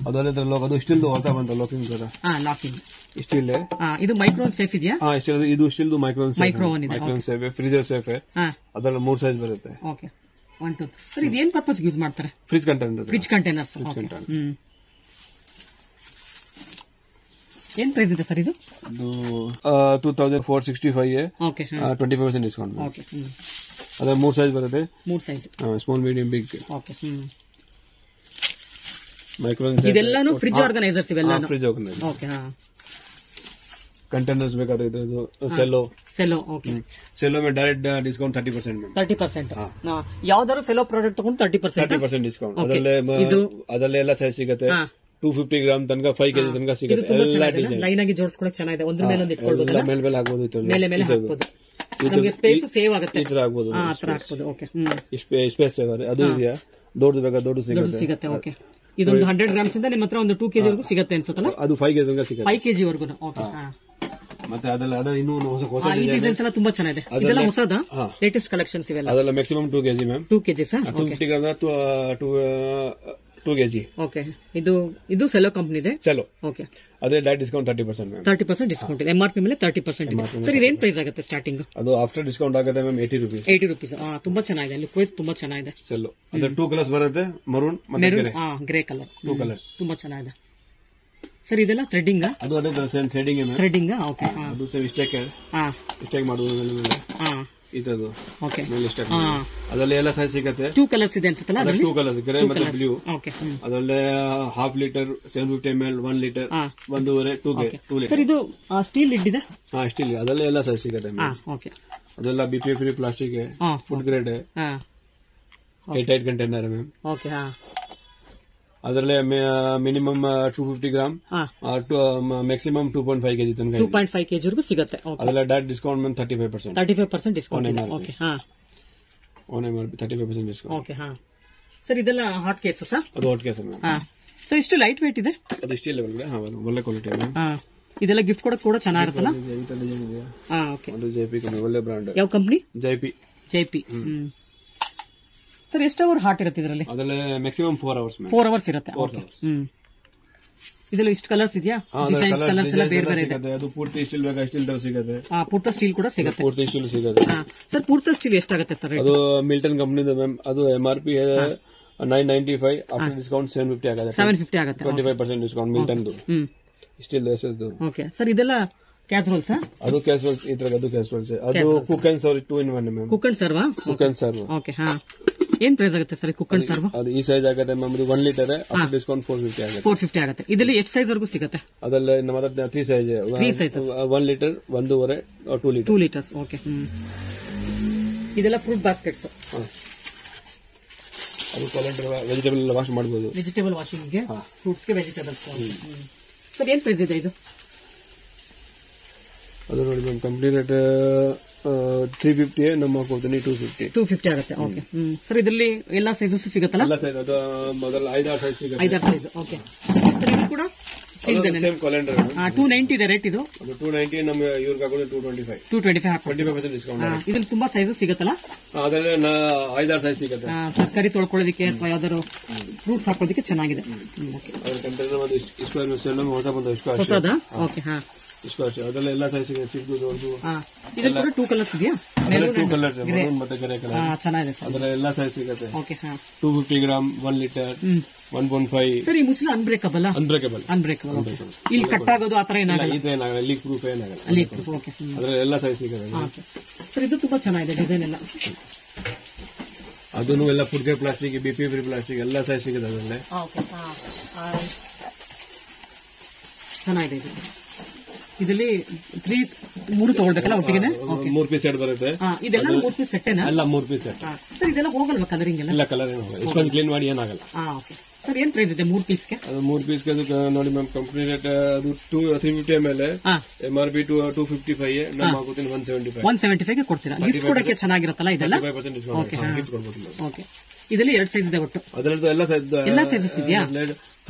Speaker 1: ಅದು ಸ್ಟಿಲ್ ಹೊಸ ಬಂತ ಲಾಕಿಂಗ್ ತರ.
Speaker 2: Locking
Speaker 1: still.
Speaker 2: ಇದು ಮೈಕ್ರೋನ್ ಸೇಫ್ ಇದೆಯಾ?
Speaker 1: ಇದು still micron safe, freezer safe. ಅದರಲ್ಲಿ 3 ಸೈಜ್ ಬರುತ್ತೆ.
Speaker 2: ಓಕೆ, 1 2 ಸರ್, ಇದು ಏನ್ ಪರ್ಪಸ್ ಯೂಸ್ ಮಾಡ್ತಾರೆ?
Speaker 1: Fridge containers.
Speaker 2: ಏನ್ ಪ್ರೈಸ್ ಇದೆ ಸರ್ ಇದು?
Speaker 1: ಅದು 2465.
Speaker 2: Okay,
Speaker 1: 25% discount.
Speaker 2: ಓಕೆ,
Speaker 1: ಅದ್ರ 3 ಸೈಜ್ ಬರುತ್ತೆ.
Speaker 2: 3 size,
Speaker 1: small, medium, big.
Speaker 2: Okay,
Speaker 1: ಮೈಕ್ರೋನ್
Speaker 2: ಇದೆಲ್ಲಾನು ಫ್ರಿಜ್ ಆರ್ಗನೈಸರ್ಸ್ ಇವೆಲ್ಲ.
Speaker 1: Fridge organiser.
Speaker 2: ಓಕೆ,
Speaker 1: ಕಂಟೈನರ್ಸ್ ಬೇಕಾದ್ರೆ ಇದು ಸೆಲ್ಲೋ.
Speaker 2: ಓಕೆ,
Speaker 1: ಸೆಲ್ಲೋ में डायरेक्ट डिस्काउंट
Speaker 2: 30%. ಯಾವ್ದಾದ್ರು ಸೆಲ್ಲೋ ಪ್ರಾಡಕ್ಟ್ ತಗೊಂಡು 30%
Speaker 1: ಡಿಸ್ಕೌಂಟ್. ಅದರಲ್ಲೇ ಎಲ್ಲ ಸೈಜ್ ಸಿಗುತ್ತೆ. 250 ಗ್ರಾಮ್ ತನಕ 5 ಕೆಜಿ ತನಕ ಸಿಗುತ್ತೆ. ಎಲ್ಲ ಡಿಸೈನ್
Speaker 2: ಲೈನ್ ಆಗಿ ಜೋಡಿಸ್ಕೊಳ್ಳೋಕೆ ಚೆನ್ನಾಗಿದೆ. ಒಂದ್ರ ಮೇಲೆ ಒಂದು ಇಟ್ಕೊಳ್ಳಬಹುದು,
Speaker 1: ಮೇಲೆ ಹಾಕಬಹುದು,
Speaker 2: ಮೇಲೆ ಹಾಕಬಹುದು. ನಮಗೆ ಸ್ಪೇಸ್ ಸೇವ್ ಆಗುತ್ತೆ.
Speaker 1: ಈ ತರ ಹಾಕಬಹುದು,
Speaker 2: ಆ ತರ ಹಾಕಬಹುದು. Okay,
Speaker 1: space save. ಅದು ಇದೆಯಾ, ದೊಡ್ಡದು ಬೇಕಾ, ದೊಡ್ಡದು ಸಿಗುತ್ತೆ.
Speaker 2: ಓಕೆ, ಇದೊಂದು 100 ಗ್ರಾಮ್ಸ್ ಇಂದ ನಿಮ್ಮ ಹತ್ರ ಒಂದು 2 ಕೆಜಿ ವರೆಗೂ ಸಿಗುತ್ತೆ ಅನ್ಸುತ್ತಲ್ಲ?
Speaker 1: ಅದು 5 ಕೆಜಿ ತನಕ ಸಿಗುತ್ತೆ,
Speaker 2: 5 ಕೆಜಿ ವರೆಗೂ. ಓಕೆ,
Speaker 1: ಮತ್ತೆ ಅದೆಲ್ಲ ಇನ್ನೂ ಹೊಸ
Speaker 2: ಈ ಡಿಸೈನ್ಸ್ ಎಲ್ಲ ತುಂಬಾ ಚೆನ್ನಾಗಿದೆ. ಇದೆಲ್ಲ ಹೊಸದ ಲೇಟೆಸ್ಟ್ ಕಲೆಕ್ಷನ್ಸ್ ಇವೆಲ್ಲ?
Speaker 1: ಅದೆಲ್ಲ maximum 2 KG ma'am.
Speaker 2: 2 KG sir?
Speaker 1: 250 gram 2 KG.
Speaker 2: Okay, ಇದು ಸೆಲ್ಲೋ ಕಂಪನಿ ಇದೆ.
Speaker 1: ಸೆಲ್ಲೋ.
Speaker 2: ಓಕೆ,
Speaker 1: ಅದೇ ಡೈರೆಕ್ಟ್ ಡಿಸ್ಕೌಂಟ್ 30% ಮ್ಯಾಮ್.
Speaker 2: 30% ಡಿಸ್ಕೌಂಟ್ ಇದೆ. MRP ಮೇಲೆ 30%. ಸರ್, ಇದೇನ್ ಪ್ರೈಸ್ ಆಗುತ್ತೆ ಸ್ಟಾರ್ಟಿಂಗ್?
Speaker 1: ಅದು ಆಫ್ಟರ್ ಡಿಸ್ಕೌಂಟ್ ಆಗುತ್ತೆ ಮ್ಯಾಮ್ 80 rupees.
Speaker 2: 80 rupees. ತುಂಬಾ ಚೆನ್ನಾಗಿದೆ, ಲುಕ್ ವೈಸ್ ತುಂಬಾ ಚೆನ್ನಾಗಿದೆ.
Speaker 1: ಸೆಲ್ಲೋ ಅದು 2 ಕಲರ್ಸ್ ಬರುತ್ತೆ, ಮರೂನ್ ಮತ್ತೆ
Speaker 2: ಗ್ರೇ ಕಲರ್.
Speaker 1: 2 ಕಲರ್ಸ್
Speaker 2: ತುಂಬಾ ಚೆನ್ನಾಗಿದೆ. ಸರ್, ಇದೆಲ್ಲ ಥ್ರೆಡ್ಡಿಂಗ್?
Speaker 1: ಅದು ಅದೇ ಸೇಮ್
Speaker 2: ಥ್ರೆಡ್ಡಿಂಗ್. ಓಕೆ,
Speaker 1: ಅದು ಸೇಮ್ ಸ್ಟೇಕ್ ಮಾಡುವುದು ಮೇಲೆ ಇದದು.
Speaker 2: ಓಕೆ,
Speaker 1: ಅದರಲ್ಲಿ ಎಲ್ಲ ಸೈಜ್ ಸಿಗುತ್ತೆ.
Speaker 2: 2 ಕಲರ್ಸ್ ಇದೆ ಅನ್ಸುತ್ತಲ್ಲ?
Speaker 1: 2 ಕಲರ್ಸ್, ಗ್ರೇ ಮತ್ತೆ ಬ್ಲೂ.
Speaker 2: ಓಕೆ,
Speaker 1: ಅದರಲ್ಲೇ 1/2 litre, 750 ml, 1 litre, 1.5, 2 litre.
Speaker 2: Sir, ಇದು ಸ್ಟೀಲ್ ಲಿಡ್ ಇದೆ?
Speaker 1: ಸ್ಟೀಲ್. ಅದರಲ್ಲೇ ಎಲ್ಲ ಸೈಜ್ ಸಿಗುತ್ತೆ.
Speaker 2: ಓಕೆ,
Speaker 1: ಅದೆಲ್ಲ BPA free plastic, food grade, airtight container ma'am.
Speaker 2: Okay,
Speaker 1: ಅದರಲ್ಲೇ ಮಿನಿಮಮ್ 250 ಗ್ರಾಮ್, ಮ್ಯಾಕ್ಸಿಮಮ್ 2.5 ಕೆಜಿ ತನಕ
Speaker 2: 2.5 ಕೆಜಿ ವರೆಗೂ ಸಿಗುತ್ತೆ.
Speaker 1: ಅದೆಲ್ಲ direct discount ma'am
Speaker 2: 35% discount. Okay,
Speaker 1: on MRP 35% discount.
Speaker 2: Okay, sir, ಇದೆಲ್ಲ ಹಾಟ್ ಕೇಸಸ್?
Speaker 1: ಅದು ಹಾಟ್ ಕೇಸ್ ಮ್ಯಾಮ್.
Speaker 2: ಸೊ ಇಷ್ಟು light weight ಇದೆ?
Speaker 1: ಅದು ಸ್ಟೀಲ್ ಲೆವೆಲ್, ಒಳ್ಳೆ ಕ್ವಾಲಿಟಿ.
Speaker 2: ಇದೆಲ್ಲ ಗಿಫ್ಟ್ ಕೊಡಕ್ಕೆ ಕೂಡ ಚೆನ್ನಾಗಿರುತ್ತಲ್ಲ?
Speaker 1: ಓಕೆ, ಅದು JP ಕಂಪನಿ, ಒಳ್ಳೆ ಬ್ರಾಂಡ್.
Speaker 2: ಯಾವ ಕಂಪನಿ?
Speaker 1: JP.
Speaker 2: ಸರ್, ಎಷ್ಟು ಅವರ್ ಹಾಟ್ ಇರುತ್ತೆ ಇದರಲ್ಲಿ?
Speaker 1: ಅದರಲ್ಲಿ ಮ್ಯಾಕ್ಸಿಮಮ್ 4 ಅವರ್ಸ್.
Speaker 2: 4 ಅವರ್ಸ್ ಇರುತ್ತೆ. ಇದೆಲ್ಲ ಇಷ್ಟು ಕಲರ್ಸ್ ಇದೆಯಾ? ಡಿಸೈನ್ಸ್ ಕಲರ್ಸ್ ಎಲ್ಲ ಬೇರೆ ಬೇರೆ ಇದೆ.
Speaker 1: ಅದು ಪೂರ್ತಿ ಸ್ಟೀಲ್ ಬೇಕಾ, ಸ್ಟೀಲ್ ತರ ಸಿಗುತ್ತೆ.
Speaker 2: ಪೂರ್ತಿ ಸ್ಟೀಲ್ ಕೂಡ ಸಿಗುತ್ತೆ.
Speaker 1: ಪೂರ್ತಿ ಸ್ಟೀಲ್ ಸಿಗುತ್ತೆ.
Speaker 2: ಸರ್, ಪೂರ್ತಿ ಸ್ಟೀಲ್ ಎಷ್ಟಾಗುತ್ತೆ ಸರ್?
Speaker 1: ಅದು ಮಿಲ್ಟನ್ ಕಂಪನಿದು ಮ್ಯಾಮ್. ಅದು MRP 995, ಆಫ್ಟರ್ ಡಿಸ್ಕೌಂಟ್ 750 ಆಗುತ್ತೆ.
Speaker 2: 750 ಆಗುತ್ತೆ.
Speaker 1: 25% ಡಿಸ್ಕೌಂಟ್ ಮಿಲ್ಟನ್ದು ಸ್ಟೀಲ್ ಎಸ್ಎಸ್ದು.
Speaker 2: ಓಕೆ ಸರ್, ಇದೆಲ್ಲ ಕ್ಯಾಸರೋಲ್ಸ್? ಅದು
Speaker 1: ಕ್ಯಾಸರೋಲ್ಸ್, ಅದು ಕ್ಯಾಸರೋಲ್ಸ್. ಅದು cook and serve 2 in 1 ma'am.
Speaker 2: Cook and serve?
Speaker 1: Cook and serve.
Speaker 2: Okay, ಏನ್ ಪ್ರೈಸ್ ಆಗುತ್ತೆ ಸರ್ ಕುಕ್ ಅಂಡ್ ಸರ್ವ್?
Speaker 1: ಅದು ಈ ಸೈಜ್ ಆಗುತ್ತೆ ಮ್ಯಾಮ್. 1 ಲೀಟರ್, ಆಫ್ಟರ್ ಡಿಸ್ಕೌಂಟ್ 450 ಆಗುತ್ತೆ.
Speaker 2: 450 ಆಗುತ್ತೆ. ಇದರಲ್ಲಿ ಎಷ್ಟು ಸೈಜ್ ವರೆಗೂ ಸಿಗುತ್ತೆ?
Speaker 1: ಅದರಲ್ಲಿ ನಮ್ಮ ಹತ್ರ 3 size.
Speaker 2: 3 sizes,
Speaker 1: 1 litre, 1.5, 2 litre.
Speaker 2: 2 litres. Okay, ಇದೆಲ್ಲ ಫ್ರೂಟ್ ಬಾಸ್ಕೆಟ್ಸ್.
Speaker 1: ಅದು ವೆಜಿಟೇಬಲ್ ವಾಶ್ ಮಾಡಬಹುದು.
Speaker 2: ವೆಜಿಟೇಬಲ್ ವಾಷಿಂಗ್ಗೆ, ಫ್ರೂಟ್ಸ್ಗೆ, ವೆಜಿಟೇಬಲ್ಸ್. ಸರ್, ಏನ್ ಪ್ರೈಸ್ ಇದೆ ಇದು?
Speaker 1: ಅದು ನೋಡಿ ಮ್ಯಾಮ್, ಕಂಪ್ನಿ ರೇಟ್ 350 ನಮ್ಮ ಕೊಡ್ತೀನಿ
Speaker 2: 250 ಆಗುತ್ತೆ. ಓಕೆ. ಸರ್ ಇದರಲ್ಲಿ ಎಲ್ಲಾ ಸೈಜಸ್ ಸಿಗುತ್ತಲ್ಲ?
Speaker 1: ಎಲ್ಲ ಸೈಜ್ ಅದು ಮೊದಲ 5-6 ಸೈಜ್ ಸಿಗುತ್ತೆ.
Speaker 2: 5-6 ಸೈಜ್. ಓಕೆ. ಇದು ಕೂಡ
Speaker 1: ಸೇಮ್ ಕ್ಯಾಲೆಂಡರ್
Speaker 2: 290 ಇದೆ ರೇಟ್. ಇದು
Speaker 1: 290 ನಮ್ಮ ಇವ್ರಿಗೆ ಹಾಕೊಂಡು
Speaker 2: 225
Speaker 1: 25% ಡಿಸ್ಕೌಂಟ್.
Speaker 2: ಇದ್ರಲ್ಲಿ ತುಂಬಾ ಸೈಜಸ್ ಸಿಗುತ್ತಲ್ಲ?
Speaker 1: ಅದರಲ್ಲಿ 5-6 ಸೈಜ್ ಸಿಗುತ್ತೆ.
Speaker 2: ತರಕಾರಿ ತೊಳ್ಕೊಳ್ಳೋದಕ್ಕೆ ಅಥವಾ ಯಾವ್ದಾದ್ರು ಫ್ರೂಟ್ಸ್ ಹಾಕೋದಕ್ಕೆ ಚೆನ್ನಾಗಿದೆ. ಹೊಸದ? ಓಕೆ. ಹಾ,
Speaker 1: ಅದೆಲ್ಲ ಎಲ್ಲ ಸೈಜ್ ಸಿಗುತ್ತೆ. ಚಿಕ್ಕದು ದೊಡ್ಡದು.
Speaker 2: ಇದರಲ್ಲಿ ಕೂಡ 2 ಕಲರ್ಸ್ ಇದೆಯಾ?
Speaker 1: 2 ಕಲರ್ಸ್ ಮತ್ತೆ ಕರೆ ಕಲರ್.
Speaker 2: ಚೆನ್ನಾಗಿದೆ ಸರ್.
Speaker 1: ಅದರ ಎಲ್ಲ ಸೈಜ್ ಸಿಗುತ್ತೆ.
Speaker 2: ಓಕೆ.
Speaker 1: 250 gram, 1 litre, 1.5.
Speaker 2: ಸರ್ ಈ ಮುಚ್ಚಳ ಅನ್ಬ್ರೇಕಬಲ್? ಅನ್ಬ್ರೇಕಬಲ್. ಇಲ್ಲಿ ಕಟ್ ಆಗೋದು ಆತರ ಏನಾಗಲ್ಲ?
Speaker 1: ಇದೇನಾಗಲ್ಲ, ಲೀಕ್ ಪ್ರೂಫ್ ಏನಾಗಲ್ಲ.
Speaker 2: ಓಕೆ.
Speaker 1: ಅದರ ಎಲ್ಲ ಸೈಜ್ ಸಿಗುತ್ತೆ.
Speaker 2: ಸರ್ ಇದು ತುಂಬಾ ಚೆನ್ನಾಗಿದೆ ಡಿಸೈನ್ ಎಲ್ಲ.
Speaker 1: ಅದನ್ನು ಎಲ್ಲ food grade plastic, BP free plastic ಎಲ್ಲ ಸೈಜ್ ಸಿಗುತ್ತೆ ಅದರಲ್ಲೇ.
Speaker 2: ಚೆನ್ನಾಗಿದೆ ಇದು. ಇದರಲ್ಲಿ 3 ತಗೊಳ್ಬೇಕಲ್ಲ ಒಟ್ಟಿಗೆ?
Speaker 1: 3 ಪೀಸ್ ಸೆಟ್ ಬರುತ್ತೆ.
Speaker 2: ಇದೆಲ್ಲ 3 ಪೀಸ್ ಸೆಟ್?
Speaker 1: ಎಲ್ಲ 3 ಪೀಸ್ ಸೆಟ್.
Speaker 2: ಸರ್ ಇದೆಲ್ಲ ಹೋಗಲ್ವಾ ಕಲರಿಂಗ್ ಎಲ್ಲ?
Speaker 1: ಇಲ್ಲ, ಕಲರ್ ಏನು ಹೋಗಲ್ಲ. ಇಷ್ಟೊಂದು ಕ್ಲೀನ್ ಮಾಡಿ ಏನಾಗಲ್ಲ.
Speaker 2: ಓಕೆ. ಸರ್ ಏನ್ ಪ್ರೈಸ್ ಇದೆ 3 ಪೀಸ್ಗೆ?
Speaker 1: ಅದು 3 ಪೀಸ್ಗೆ ನೋಡಿ ಮ್ಯಾಮ್, ಕಂಪನಿ ರೇಟ್ ಅದು 350 ml, MRP 255, ನಮ್ಮ ಆಗುತ್ತೀನಿ 175.
Speaker 2: 175 ಗೆ ಕೊಡ್ತೀರಾ? ಗಿಫ್ಟ್ ಕೊಡಕ್ಕೆ ಚೆನ್ನಾಗಿರುತ್ತಲ್ಲ ಇದೆಲ್ಲ?
Speaker 1: 35% ಡಿಸ್ಕೌಂಟ್.
Speaker 2: ಓಕೆ. ಇದರಲ್ಲಿ 2 ಸೈಜ್ ಇದೆ ಒಟ್ಟು?
Speaker 1: ಅದರದ್ದು ಎಲ್ಲ
Speaker 2: ಸೈಜಸ್ ಇದೆಯಾ?